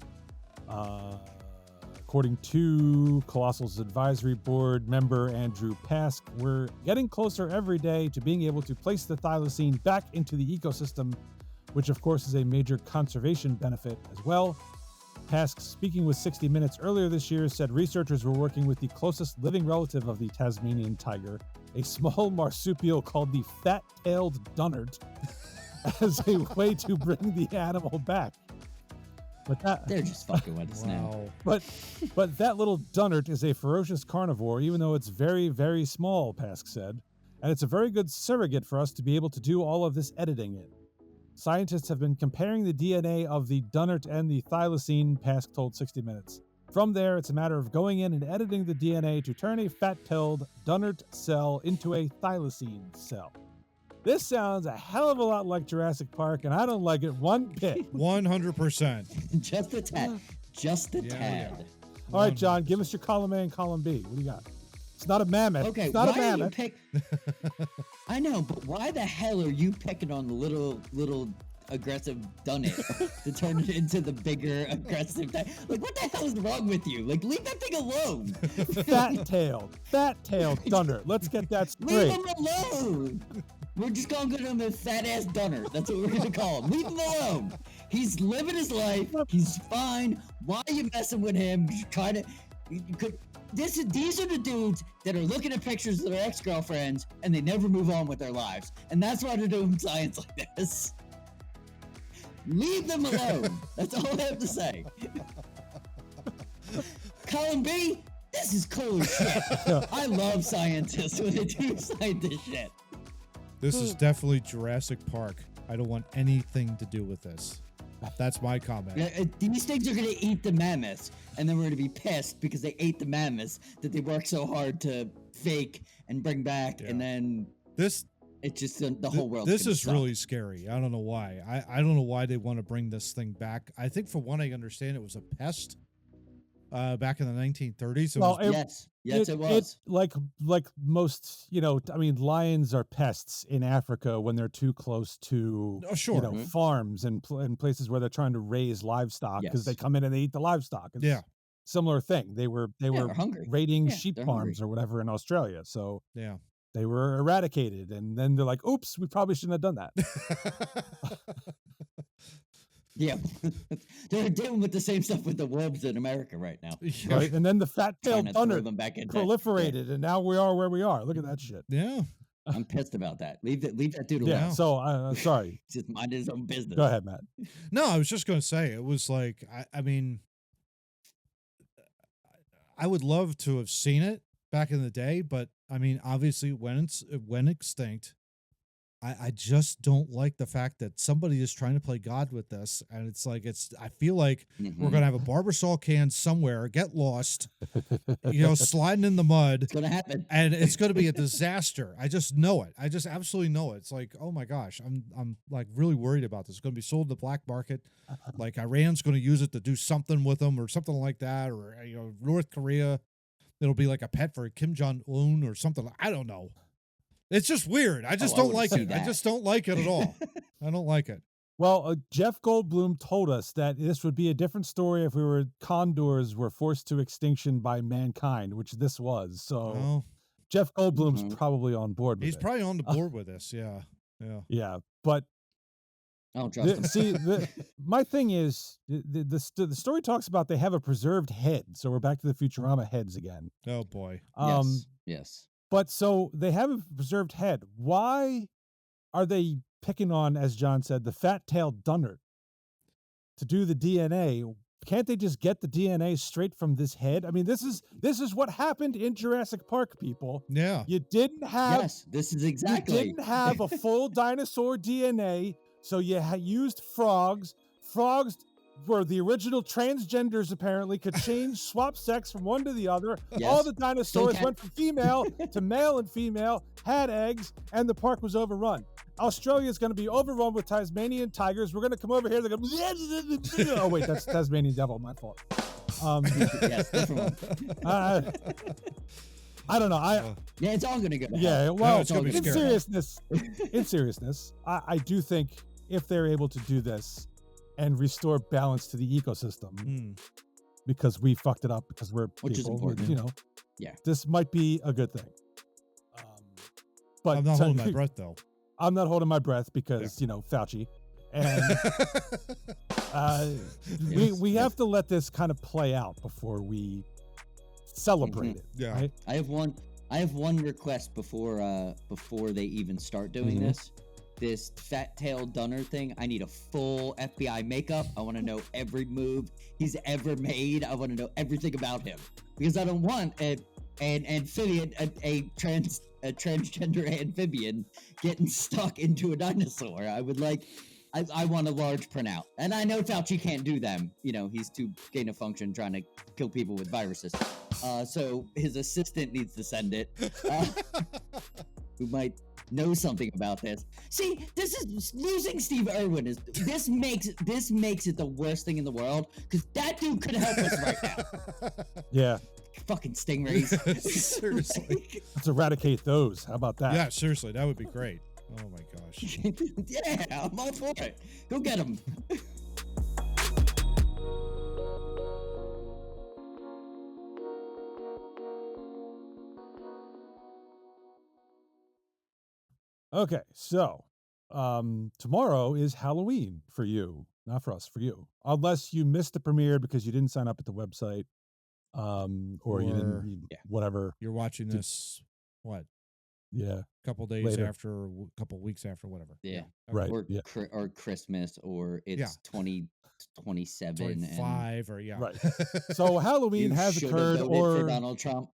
According to Colossal's advisory board member Andrew Pask, we're getting closer every day to being able to place the thylacine back into the ecosystem, which of course is a major conservation benefit as well. Pask, speaking with 60 Minutes earlier this year, said researchers were working with the closest living relative of the Tasmanian tiger, a small marsupial called the fat-tailed dunnart, as a way to bring the animal back. But they're just fucking with us now. But that little dunnart is a ferocious carnivore, even though it's very, very small, Pask said. And it's a very good surrogate for us to be able to do all of this editing in. Scientists have been comparing the DNA of the dunnart and the thylacine, Pask told 60 Minutes. From there, it's a matter of going in and editing the DNA to turn a fat-tailed dunnart cell into a thylacine cell. This sounds a hell of a lot like Jurassic Park, and I don't like it one bit. 100%. Just a tad. Just a tad. Yeah. All right, John, give us your column A and column B. What do you got? It's not a mammoth. Okay, it's not a why mammoth. do you pick? I know, but why the hell are you picking on the little aggressive dunnart to turn it into the bigger aggressive? Like, what the hell is wrong with you? Like, leave that thing alone. Fat-tailed dunnart. Let's get that straight. Leave him alone. We're just gonna call him a fat-ass dunnart. That's what we're gonna call him. Leave him alone. He's living his life. He's fine. Why are you messing with him? You're trying to. These are the dudes that are looking at pictures of their ex-girlfriends and they never move on with their lives, and that's why they're doing science like this. Leave them alone. That's all I have to say. Column B, this is cool as shit. I love scientists when they do scientist shit. This is definitely Jurassic Park. I don't want anything to do with this. That's my comment. These things are going to eat the mammoths, and then we're going to be pissed because they ate the mammoths that they worked so hard to fake and bring back, and then it's just the whole world. This is really scary. I don't know why. I don't know why they want to bring this thing back. I think, from what I understand, it was a pest back in the 1930s. Yes, it was. Like most, lions are pests in Africa when they're too close to farms and places where they're trying to raise livestock, because they come in and they eat the livestock. It's similar thing. They were hungry. raiding sheep farms or whatever in Australia. So they were eradicated, and then they're like, oops, we probably shouldn't have done that. Yeah, they're dealing with the same stuff with the wolves in America right now. Right? And then the fat-tailed dunnart proliferated, and now we are where we are. Look at that shit. Yeah. I'm pissed about that. Leave that dude alone. Yeah, so sorry. Just mind his own business. Go ahead, Matt. No, I was just going to say, it was like, I mean, I would love to have seen it back in the day, but I mean, obviously, it went extinct. I just don't like the fact that somebody is trying to play God with this. And it's like, I feel like we're going to have a Barbasol can somewhere, get lost, sliding in the mud. It's going to happen. And it's going to be a disaster. I just know it. I just absolutely know it. It's like, oh my gosh, I'm like really worried about this. It's going to be sold in the black market. Like Iran's going to use it to do something with them or something like that. Or, North Korea, it'll be like a pet for Kim Jong-un or something. I don't know. It's just weird. I just don't like it. I just don't like it at all. I don't like it. Well, Jeff Goldblum told us that this would be a different story if condors were forced to extinction by mankind, which this was. So Jeff Goldblum's probably on board with it. He's probably on the board with this. Yeah. Yeah. But I don't trust him. see, my thing is, the story talks about they have a preserved head. So we're back to the Futurama heads again. Oh, boy. Yes. But so they have a preserved head. Why are they picking on, as John said, the fat-tailed dunnart to do the DNA? Can't they just get the DNA straight from this head? I mean, this is what happened in Jurassic Park, people. Yeah. You didn't have. Yes, this is exactly. You didn't have a full dinosaur DNA, so you used frogs. Frogs where the original transgenders apparently could swap sex from one to the other. Yes. All the dinosaurs Still went from female to male and female, had eggs, and the park was overrun. Australia is going to be overrun with Tasmanian tigers. We're going to come over here. They're going to... Oh, wait, that's Tasmanian devil. My fault. Yes, different one. I don't know. Yeah, it's all going to go to hell. Yeah, well, it's gonna be in scary. seriousness, I do think if they're able to do this and restore balance to the ecosystem, because we fucked it up because we're Which is people, important. you know, Yeah. this might be a good thing. But I'm not holding my breath though. I'm not holding my breath because you know Fauci, and we have to let this kind of play out before we celebrate it. Yeah. Right? I have one request before they even start doing this. This fat tail Dunner thing, I need a full FBI makeup. I want to know every move he's ever made. I want to know everything about him because I don't want an amphibian, a transgender amphibian getting stuck into a dinosaur. I want a large printout, and I know Fauci can't do them. You know, he's too gain of function trying to kill people with viruses. So his assistant needs to send it. Who might know something about this. See, this is losing Steve Irwin this makes it the worst thing in the world because that dude could help us right now. Yeah. Fucking stingrays. Seriously. Let's eradicate those. How about that? Yeah, seriously, that would be great. Oh my gosh. Yeah, I'm all for it. Go get him. Okay, so tomorrow is Halloween for you, not for us, for you. Unless you missed the premiere because you didn't sign up at the website, or you didn't, whatever. You're watching this, what? Yeah. A couple days Later. after, a couple weeks after, whatever. Yeah. Right. Or, yeah. or Christmas, or it's 2027 25 or Right. So Halloween has occurred for Donald Trump.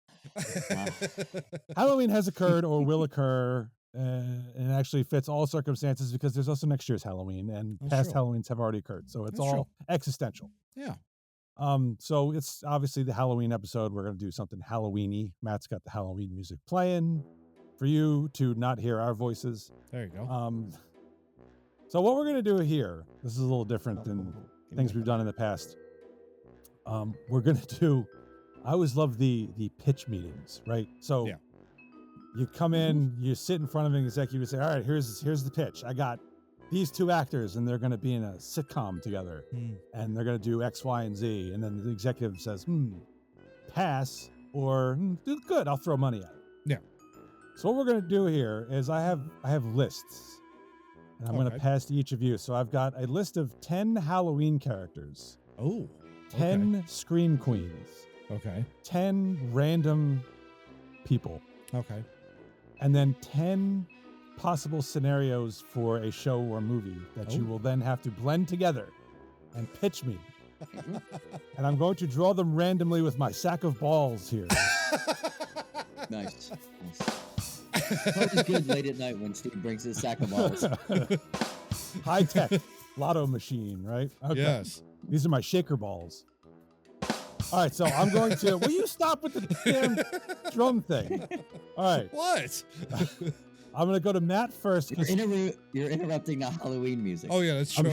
Halloween has occurred or will occur, and it actually fits all circumstances because there's also next year's Halloween and past Halloweens have already occurred. So it's all existential. Yeah. So it's obviously the Halloween episode. We're going to do something Halloween-y. Matt's got the Halloween music playing for you to not hear our voices. There you go. So what we're going to do here, this is a little different than things we've done in the past. We're going to do, I always love the pitch meetings, right? So you come in, you sit in front of an executive and say, all right, here's the pitch. I got these two actors and they're going to be in a sitcom together and they're going to do X, Y, and Z. And then the executive says, pass or good, I'll throw money at it. Yeah. So what we're going to do here is I have lists and I'm going to pass to each of you. So I've got a list of 10 Halloween characters. Oh. 10 Scream Queens. Okay. 10 random people. Okay. And then 10 possible scenarios for a show or movie that you will then have to blend together and pitch me. And I'm going to draw them randomly with my sack of balls here. Nice. It's always good late at night when Steve brings his sack of balls. High tech lotto machine, right? Okay. Yes. These are my shaker balls. All right, so I'm going to. Will you stop with the damn drum thing? All right. What? I'm going to go to Matt first. You're interrupting the Halloween music. Oh, yeah, that's true.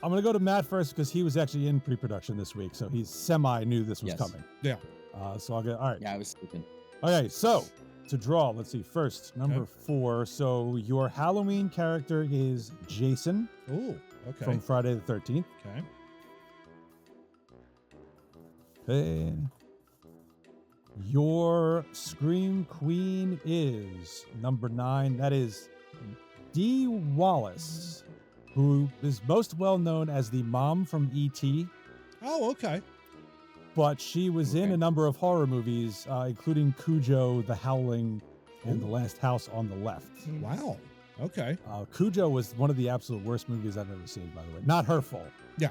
I'm going to go to Matt first because he was actually in pre-production this week, so he's knew this was coming. Yeah. So I'll get. All right. Yeah, I was sleeping. Okay, so to draw, let's see. First, number 4. So your Halloween character is Jason. Oh, okay. From Friday the 13th. Okay. Okay. Your Scream Queen is number 9. That is Dee Wallace, who is most well known as the mom from E.T. Oh, okay. But she was in a number of horror movies, including Cujo, The Howling, and The Last House on the Left. Wow. Okay. Cujo was one of the absolute worst movies I've ever seen, by the way. Not her fault. Yeah.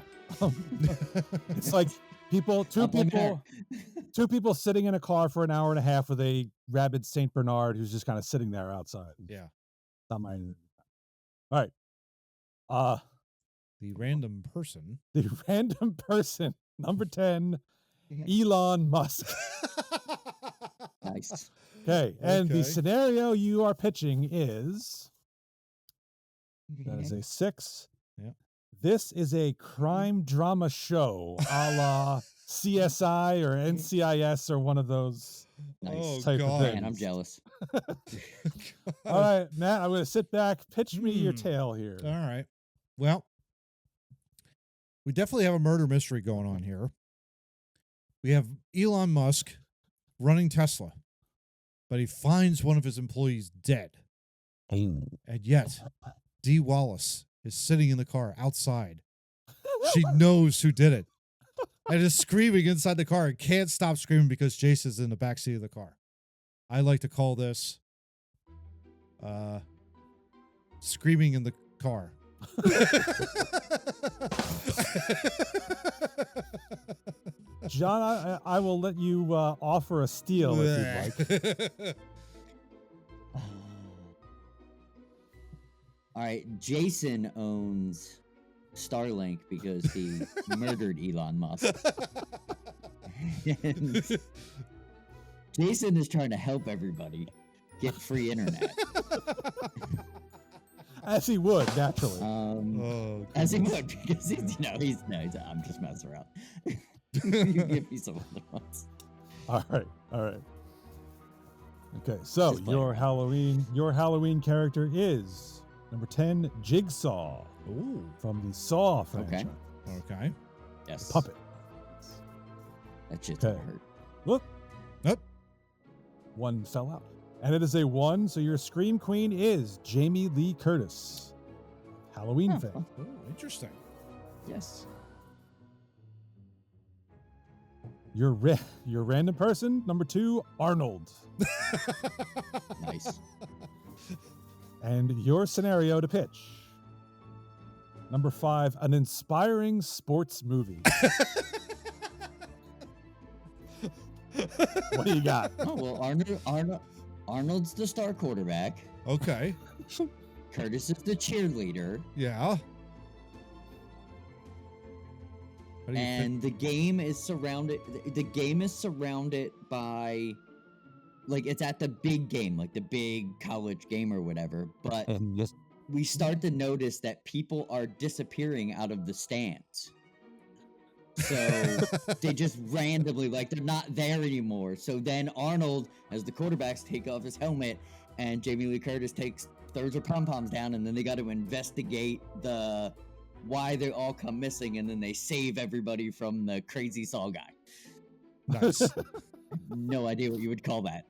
It's like two people sitting in a car for an hour and a half with a rabid Saint Bernard who's just kind of sitting there outside. Yeah. Not mine. All right. The random person. The random person, number 10, Elon Musk. Nice. Okay, and the Okay. scenario you are pitching is, that is a 6. Yeah. This is a crime drama show a la CSI or NCIS or one of those. Nice. Type of thing. Man, I'm jealous. All right, Matt, I'm going to sit back. Pitch me your tale here. All right. Well, we definitely have a murder mystery going on here. We have Elon Musk running Tesla, but he finds one of his employees dead. And yet, Dee Wallace is sitting in the car outside. She knows who did it and is screaming inside the car and can't stop screaming because Jason's in the backseat of the car. I like to call this screaming in the car. John, I will let you offer a steal if you'd like. All right, Jason owns Starlink because he murdered Elon Musk. And Jason is trying to help everybody get free internet. As he would, naturally. As he would, because I'm just messing around. You give me some other ones. All right. Okay, so Just playing your around. Halloween character is number 10, Jigsaw Ooh. from the Saw franchise. Okay. Yes. Puppet. That shit's Okay. gonna hurt. Look, Nope. one fell out. And it is a 1, so your Scream Queen is Jamie Lee Curtis. Halloween Oh, fan. fun. Oh, interesting. Yes. Your random person, number 2, Arnold. Nice. And your scenario to pitch. Number 5, an inspiring sports movie. What do you got? Oh well, Arnold's the star quarterback. Okay. Curtis is the cheerleader, Yeah. How do you and the game is surrounded. The game is surrounded by, like, it's at the big game, like the big college game or whatever. But And yes, we start to notice that people are disappearing out of the stands. So they just randomly, like, they're not there anymore. So then Arnold, as the quarterbacks, take off his helmet, and Jamie Lee Curtis throws her pom-poms down, and then they got to investigate why they all come missing, and then they save everybody from the crazy Saw guy. Nice. No idea what you would call that.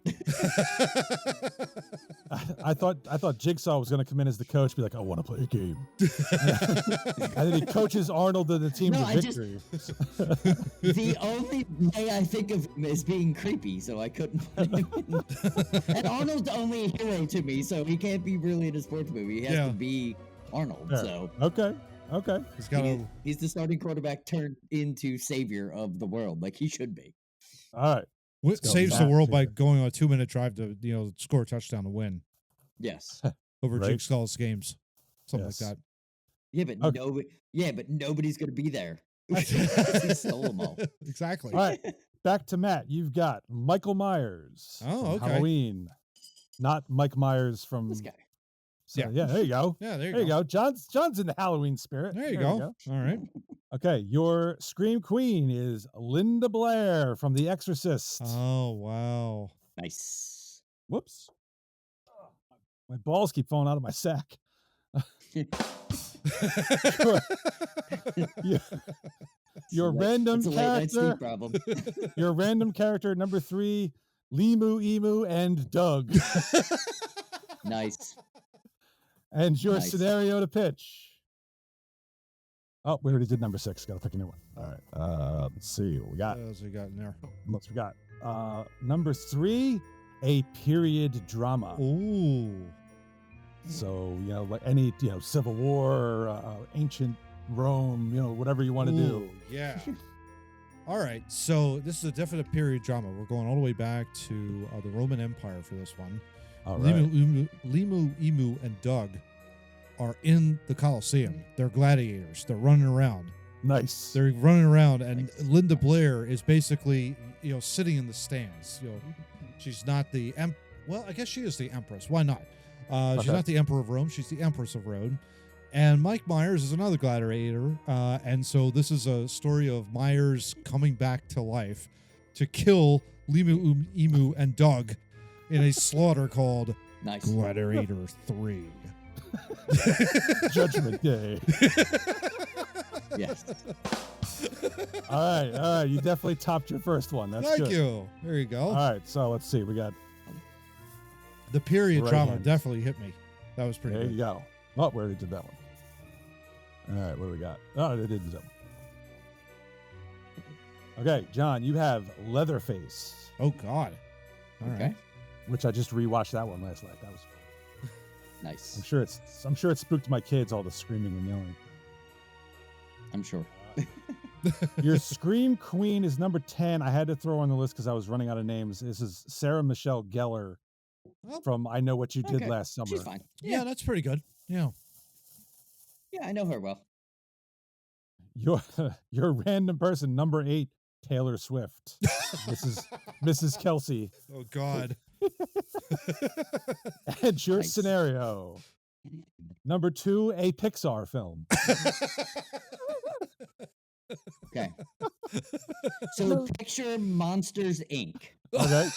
I thought Jigsaw was going to come in as the coach, be like, I want to play a game. And then he coaches Arnold to the team No, to I just- victory. The only way I think of him is being creepy, so I couldn't put him in. And Arnold's only a hero to me, so he can't be really in a sports movie. He has Yeah. to be Arnold. Fair. So Okay. He's got a he's the starting quarterback turned into savior of the world, like he should be. All right. go saves the back world by here. going on a 2-minute drive to score a touchdown to win Yes. over Right. Jigsaw's games, something Yes. like Yeah, but Okay. but nobody's gonna be there. He stole them all. that. Exactly. All right. Back to Matt. You've got Michael Myers. Oh, from okay. Halloween. Not Mike Myers from. This guy. So, Yeah. yeah. There you go. Yeah, there There you go. John's in the Halloween spirit. There you go. All right. Okay. Your Scream Queen is Linda Blair from The Exorcist. Oh, wow. Nice. Whoops. My balls keep falling out of my sack. Your random It's a late night character. sleep problem. Your random character number 3, Limu Emu and Doug. Nice. And your Nice. scenario to pitch. Oh, we already did number 6. Got to pick a new one. All right. Let's see what we got. What else we got in there? What's we got? Number 3, a period drama. Ooh. So, like any, Civil War, or, ancient Rome, whatever you want to do. Ooh, yeah. All right. So this is a definite period drama. We're going all the way back to the Roman Empire for this one. All right. Limu, Emu, and Doug are in the Coliseum. They're gladiators. They're running around. Nice. They're running around, and Linda Blair is basically, sitting in the stands. She's not the well, I guess she is the Empress. Why not? She's not the Emperor of Rome. She's the Empress of Rome. And Mike Myers is another gladiator. And so this is a story of Myers coming back to life to kill Limu, Emu, and Doug in a slaughter called Gladiator 3. Judgment Day. Yes. All right. You definitely topped your first one. That's Thank good. you. There you go. All right, so let's see. We got the period right drama hands. definitely hit me. That was pretty there good. you go. Oh, we already did that one. All right, what do we got? Oh, they did that one. Okay, John, you have Leatherface. Oh God. All right. Which I just rewatched that one last night. That was Nice. I'm sure it spooked my kids, all the screaming and yelling. I'm sure. Your Scream Queen is number 10. I had to throw on the list because I was running out of names. This is Sarah Michelle Gellar from I Know What You Did Last Summer. She's fine. Yeah, that's pretty good. Yeah. Yeah, I know her well. Your random person, number 8, Taylor Swift. Mrs. Kelsey. Oh God. And your Nice. scenario. Number 2, a Pixar film. Okay. So picture Monsters Inc. Okay.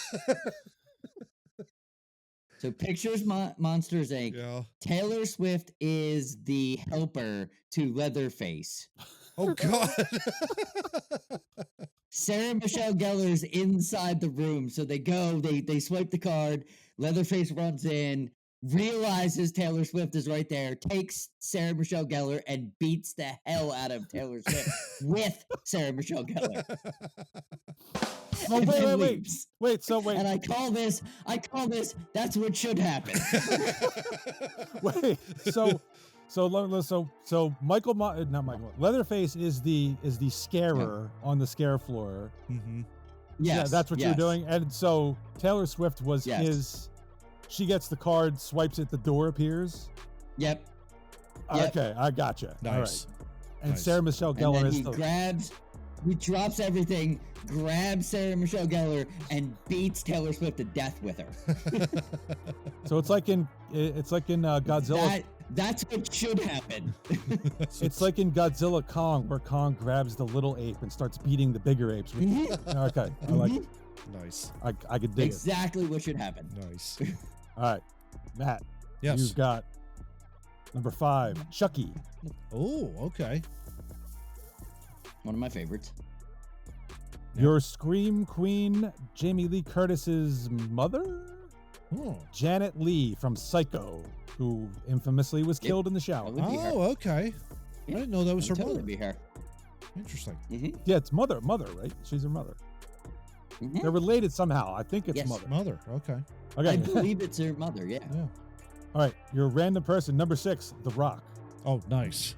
So pictures Monsters Inc. Yeah. Taylor Swift is the helper to Leatherface. Oh God. Sarah Michelle Gellar's inside the room. So they go, they swipe the card. Leatherface runs in, realizes Taylor Swift is right there, takes Sarah Michelle Gellar and beats the hell out of Taylor Swift with Sarah Michelle Gellar. Oh, And then wait. leaves. Wait. And I call this, that's what should happen. Wait. So not Michael. Leatherface is the scarer on the scare floor. Mm-hmm. Yes, Yeah, that's what you're doing. And so Taylor Swift was Yes. she gets the card, swipes it, the door appears. Yep. Yep. Okay, I gotcha. Nice. All right. And Nice. Sarah Michelle And Gellar then is he drops everything, grabs Sarah Michelle Gellar, and beats Taylor Swift to death with her. So it's like in Godzilla. That's what should happen. It's like in Godzilla Kong, where Kong grabs the little ape and starts beating the bigger apes. Okay, I like it. Nice. I could dig Exactly what should happen. Nice. it. All right, Matt. Yes. You've got number 5, Chucky. Oh, okay. One of my favorites. Your Scream Queen, Jamie Lee Curtis's mother, Oh. Janet Leigh from Psycho, who infamously was killed in the shower. That would be her. Oh, okay. Yeah, I didn't know that was her totally mother. be her. Interesting. Mm-hmm. Yeah, it's mother, right? She's her mother. Mm-hmm. They're related somehow. I think it's Yes. mother. Mother. Okay. I Okay. believe it's her mother. Yeah. Yeah. All right. Your random person, number 6, The Rock. Oh, nice.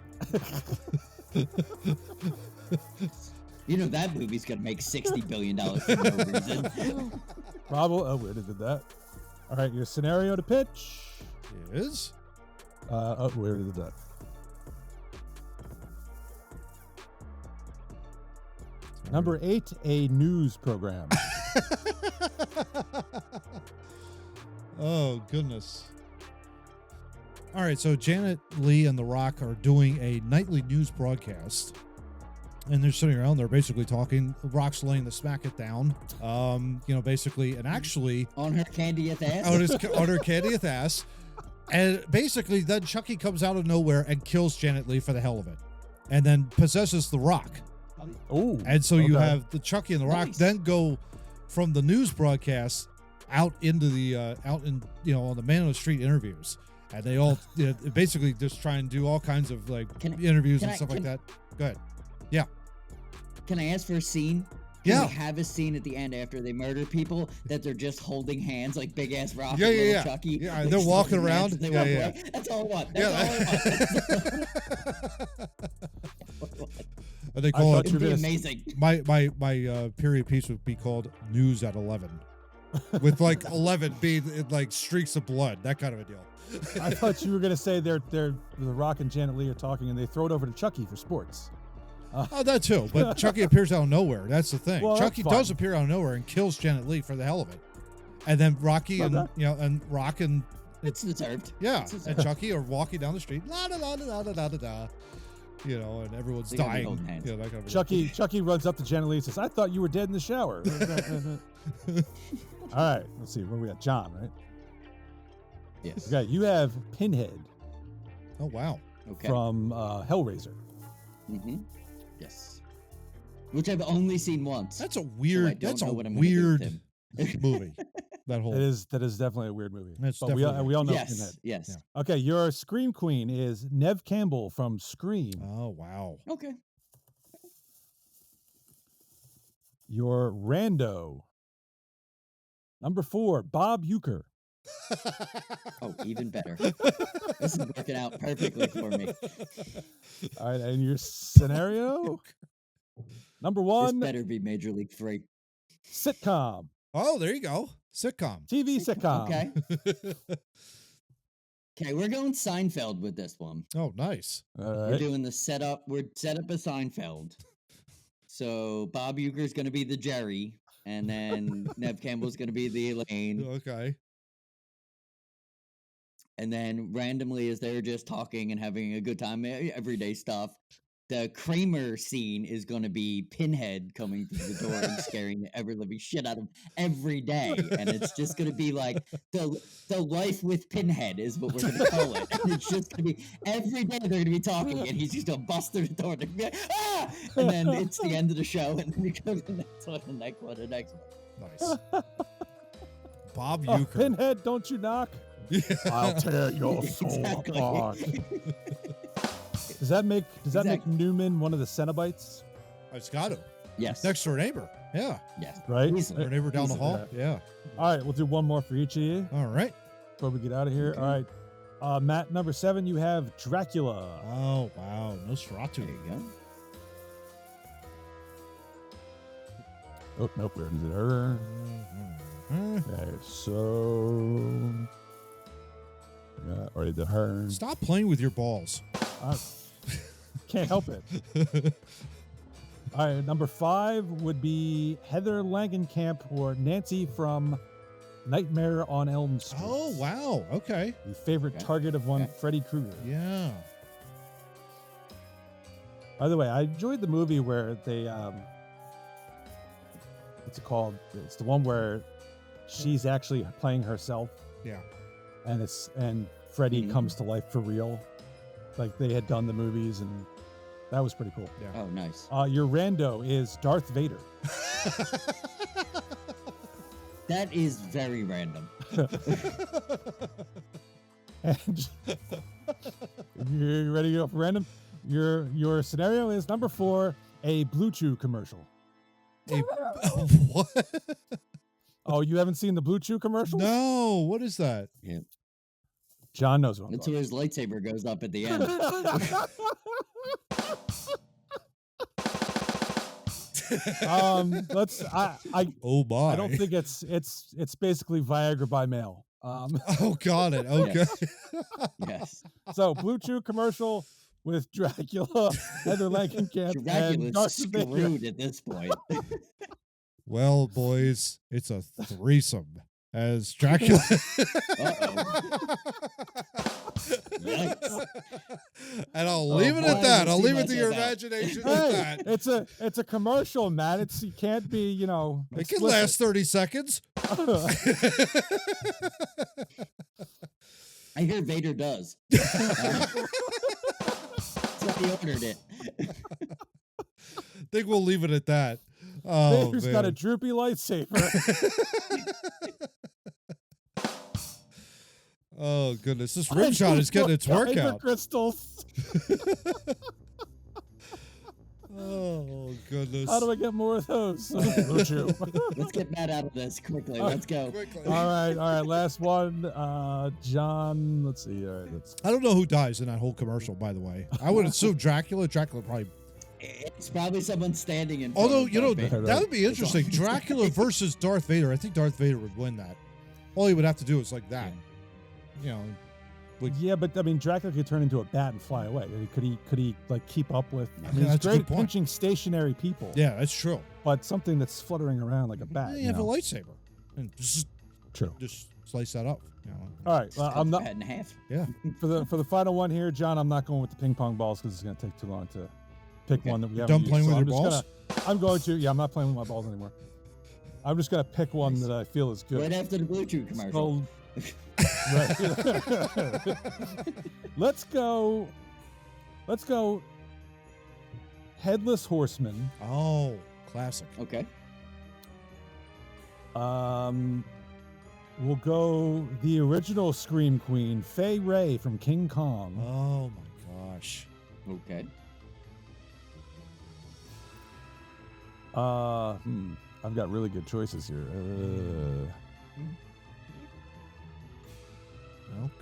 You know that movie's gonna make $60 billion for no reason. Probably. Oh, we already did that. All right. Your scenario to pitch. Is? We already did that. Number 8, a news program. Oh, goodness. All right, so Janet Leigh and The Rock are doing a nightly news broadcast. And they're sitting around, they're basically talking. Rock's laying the smack it down. Basically, and actually On her candieth ass. on her candieth ass. And basically, then Chucky comes out of nowhere and kills Janet Leigh for the hell of it. And then possesses The Rock. Oh. And so you okay. have the Chucky and The Rock Nice. then go from the news broadcast out into the on the man on the street interviews, and they all basically just try and do all kinds of interviews and stuff like that. Go ahead. Can I ask for a scene? Yeah. Can we have a scene at the end after they murder people that they're just holding hands like Big Ass Rock Yeah, and yeah, little yeah. Chucky? Yeah, Like, they're just walking holding hands around. as they Yeah, walk yeah. away. That's all I want. That's all I want. And they I call thought it It'd be gonna- amazing. my period piece would be called News at 11. with like 11 being like streaks of blood, that kind of a deal. I thought you were gonna say they're The Rock and Janet Leigh are talking, and they throw it over to Chucky for sports. Oh, that too. But Chucky appears out of nowhere. That's the thing. Well, Chucky that's fine. does appear out of nowhere and kills Janet Leigh for the hell of it. And then Rocky and Rock and It's deserved. yeah, It's and deserved. Chucky are walking down the street, la da la da da da da da, and everyone's They gotta be dying. holding hands. That kind of a Chucky runs up to Janet Leigh and says, "I thought you were dead in the shower." All right, let's see. What we got? John, right? Yes. Okay, you have Pinhead Oh wow. Okay. from Hellraiser. Mm-hmm. Yes. Which I've only seen once. That's a so I weird. don't That's know a what I'm gonna do with weird him. movie. That whole. That is definitely a weird movie. That's But we definitely all know Yes. Pinhead. Yes. Yeah. Okay, your Scream Queen is Nev Campbell from Scream. Oh wow. Okay. Your Rando. Number 4, Bob Euchre. Oh, even better. This is working out perfectly for me. All right, and your scenario? Number This 1, better be Major League 3. sitcom. Oh, there you go. Sitcom. TV sitcom. Okay. Okay, we're going Seinfeld with this one. Oh, nice. All We're right. doing the setup. We're set up a Seinfeld. So Bob Ueger's going to be the Jerry, and then Nev Campbell's going to be the Elaine. Okay. And then randomly, as they're just talking and having a good time, everyday stuff, the Kramer scene is going to be Pinhead coming through the door and scaring the ever living shit out of him every day. And it's just going to be like the life with Pinhead is what we're going to call it. And it's just going to be every day they're going to be talking, and he's just going to bust through the door and be like, ah! And then it's the end of the show, and then we go to the next one, the next one, the next one. Nice. Bob Oh, Euchre. Pinhead, don't you knock? I'll tear your soul Exactly. apart. Does that make Exactly. Newman one of the Cenobites? It's got to. Yes. Next door neighbor. Yeah. Yes. Right? Easily. Our neighbor down the Easily. hall. Yeah. All right, we'll do one more for each of you All right. before we get out of here. Okay. All right. Matt, number 7, you have Dracula. Oh wow. Nosferatu. There you go. Oh, nope, where is it? Her. Mhm. Okay, so. Yeah, already did her. Stop playing with your balls. Can't help it. All right, number 5 would be Heather Langenkamp or Nancy from Nightmare on Elm Street. Oh wow. Okay. The favorite Okay. target of one Okay. Freddy Krueger. Yeah. By the way, I enjoyed the movie where they what's it called? It's the one where she's actually playing herself Yeah. and Freddy Mhm. comes to life for real. Like they had done the movies, and that was pretty cool. Yeah. Oh, nice. Your rando is Darth Vader. That is very random. And you ready to go for random? Your scenario is number 4, a Blue Chew commercial. What? Oh, you haven't seen the Blue Chew commercial? No. What is that? John knows what I'm That's talking where his lightsaber goes up at the end. Let's. I Oh my. I don't think it's basically Viagra by mail. Oh, got it. Okay. Yes. So Blue Chew commercial with Dracula, Heather Langenkamp, and Dracula's Darth Vader. screwed at this point. Well, boys, it's a threesome as Dracula. Uh-oh. Yikes. And I'll Oh, leave it boy. at that. I'll See leave it much to of your that. imagination with Hey, that. it's a commercial, man. It can't be, It can explicit. last 30 seconds. I hear Vader does. That's why he ordered it. Think we'll leave it at that. Oh, Vader's man. got a droopy lightsaber. Oh, goodness. This rim shot is getting its Kyber workout. crystals. Oh, goodness. How do I get more of those? Blue Chew. Let's get Matt out of this quickly. Let's go. Quickly. All right. Last one. John, let's see. All right, let's. I don't know who dies in that whole commercial, by the way. I would assume Dracula. Dracula probably It's probably someone standing in front Although, of you know, Darth Vader. that would be interesting. That's all. Dracula versus Darth Vader. I think Darth Vader would win that. All he would have to do is like that. You know. Like, yeah, but I mean, Dracula could turn into a bat and fly away. Could he like keep up with? I mean, Yeah, he's that's a great good at point. punching stationary people. yeah, that's true. But something that's fluttering around like a bat. Yeah, you you have a know? lightsaber. And True. just slice that up. You know. All right, Just cut I'm the not bat in half. Yeah. for the final one here, John. I'm not going with the ping pong balls because it's going to take too long to pick one that we haven't Done used. playing So with I'm your just I'm going to. Yeah, I'm not playing with my balls anymore. I'm just going to pick one that I feel is good. Right after the Blue Chew commercial. Right. Let's go. Headless Horseman. Oh, classic. Okay. We'll go the original Scream Queen, Fay Ray from King Kong. Oh my gosh. Okay. I've got really good choices here.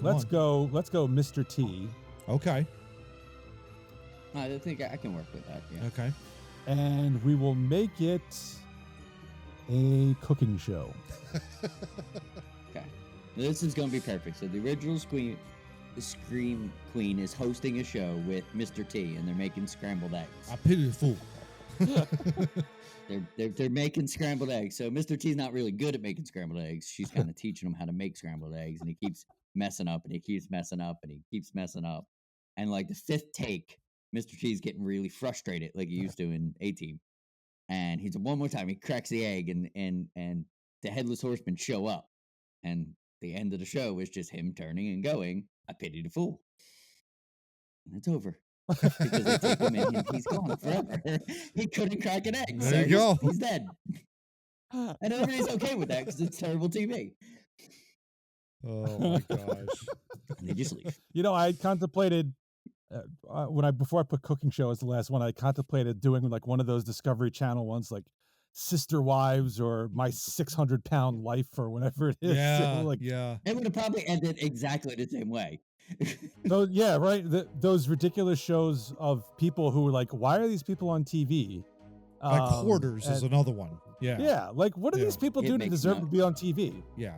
Let's go, Mr. T. Okay. I think I can work with that. Yeah. Okay. And we will make it a cooking show. Okay. This is going to be perfect. So the original Scream Queen is hosting a show with Mr. T, and they're making scrambled eggs. I pity the fool. They're making scrambled eggs. So Mr. T's not really good at making scrambled eggs. She's kind of teaching him how to make scrambled eggs, and he keeps messing up, and he keeps messing up, and he keeps messing up. And like the fifth take, Mr. T's getting really frustrated, like he used to in A-Team. And he's one more time. He cracks the egg, and the Headless Horsemen show up, and the end of the show is just him turning and going, "I pity the fool," and it's over. Because they take him in and he's gone forever. He couldn't crack an egg. There you go. He's dead. And everybody's okay with that because it's terrible TV. Oh my gosh. And they just leave. You know, I contemplated before I put cooking show as the last one, I contemplated doing like one of those Discovery Channel ones, like Sister Wives or My 600-Pound Life or whatever it is. Yeah. Like, yeah. It would have probably ended exactly the same way. yeah, right. Those ridiculous shows of people who were like, why are these people on TV? Like Hoarders is another one. Yeah. Yeah. Like, what do these people do to deserve to be on TV? Yeah.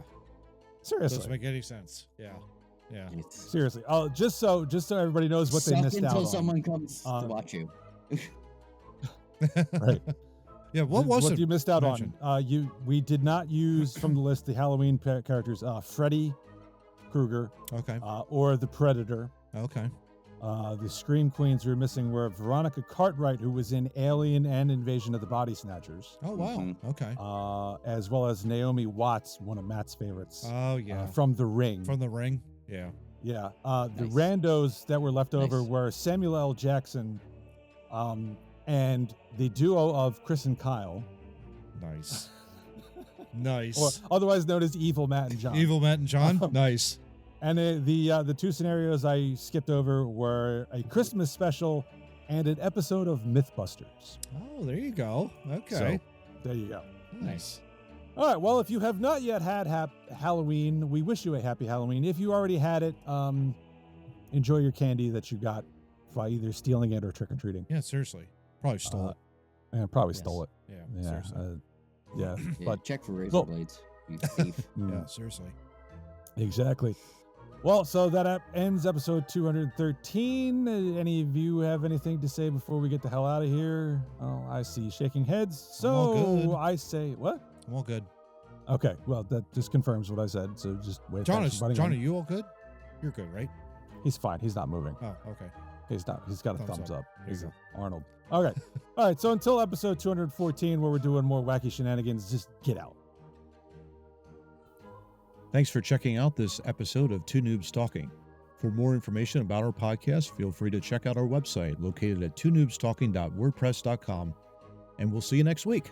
Seriously. Doesn't make any sense. Yeah. Yeah. Seriously. Oh, just so everybody knows what they Suck missed out until on. someone comes to watch you. Right. Yeah. What you missed out mentioned? on? We did not use from the list the Halloween characters, Freddy Krueger, Okay. or the Predator. Okay. The Scream Queens we were missing were Veronica Cartwright, who was in Alien and Invasion of the Body Snatchers. Oh wow. Okay. As well as Naomi Watts, one of Matt's favorites. Oh yeah. From The Ring. From The Ring. Yeah. Yeah. The randos that were left over were Samuel L. Jackson, and the duo of Chris and Kyle. Nice. Nice. Or otherwise known as Evil Matt and John. Evil Matt and John. Nice. And the two scenarios I skipped over were a Christmas special and an episode of Mythbusters. Oh, there you go. Okay. So, there you go. Nice. All right. Well, if you have not yet had Halloween, we wish you a happy Halloween. If you already had it, enjoy your candy that you got by either stealing it or trick-or-treating. Yeah, seriously. Probably stole it. And probably stole it. Yeah, seriously. Yeah. But check for razor blades. You thief. Yeah, seriously. Exactly. Well, so that ends episode 213. Any of you have anything to say before we get the hell out of here? Oh, I see shaking heads. So I say, what? I'm all good. Okay, well, that just confirms what I said. So just wait. John, are you all good? You're good, right? He's fine. He's not moving. Oh, okay. He's not. He's got a thumbs up. He's Arnold. Okay. All right. So until episode 214, where we're doing more wacky shenanigans, just get out. Thanks for checking out this episode of Two Noobs Talking. For more information about our podcast, feel free to check out our website located at twonoobstalking.wordpress.com, and we'll see you next week.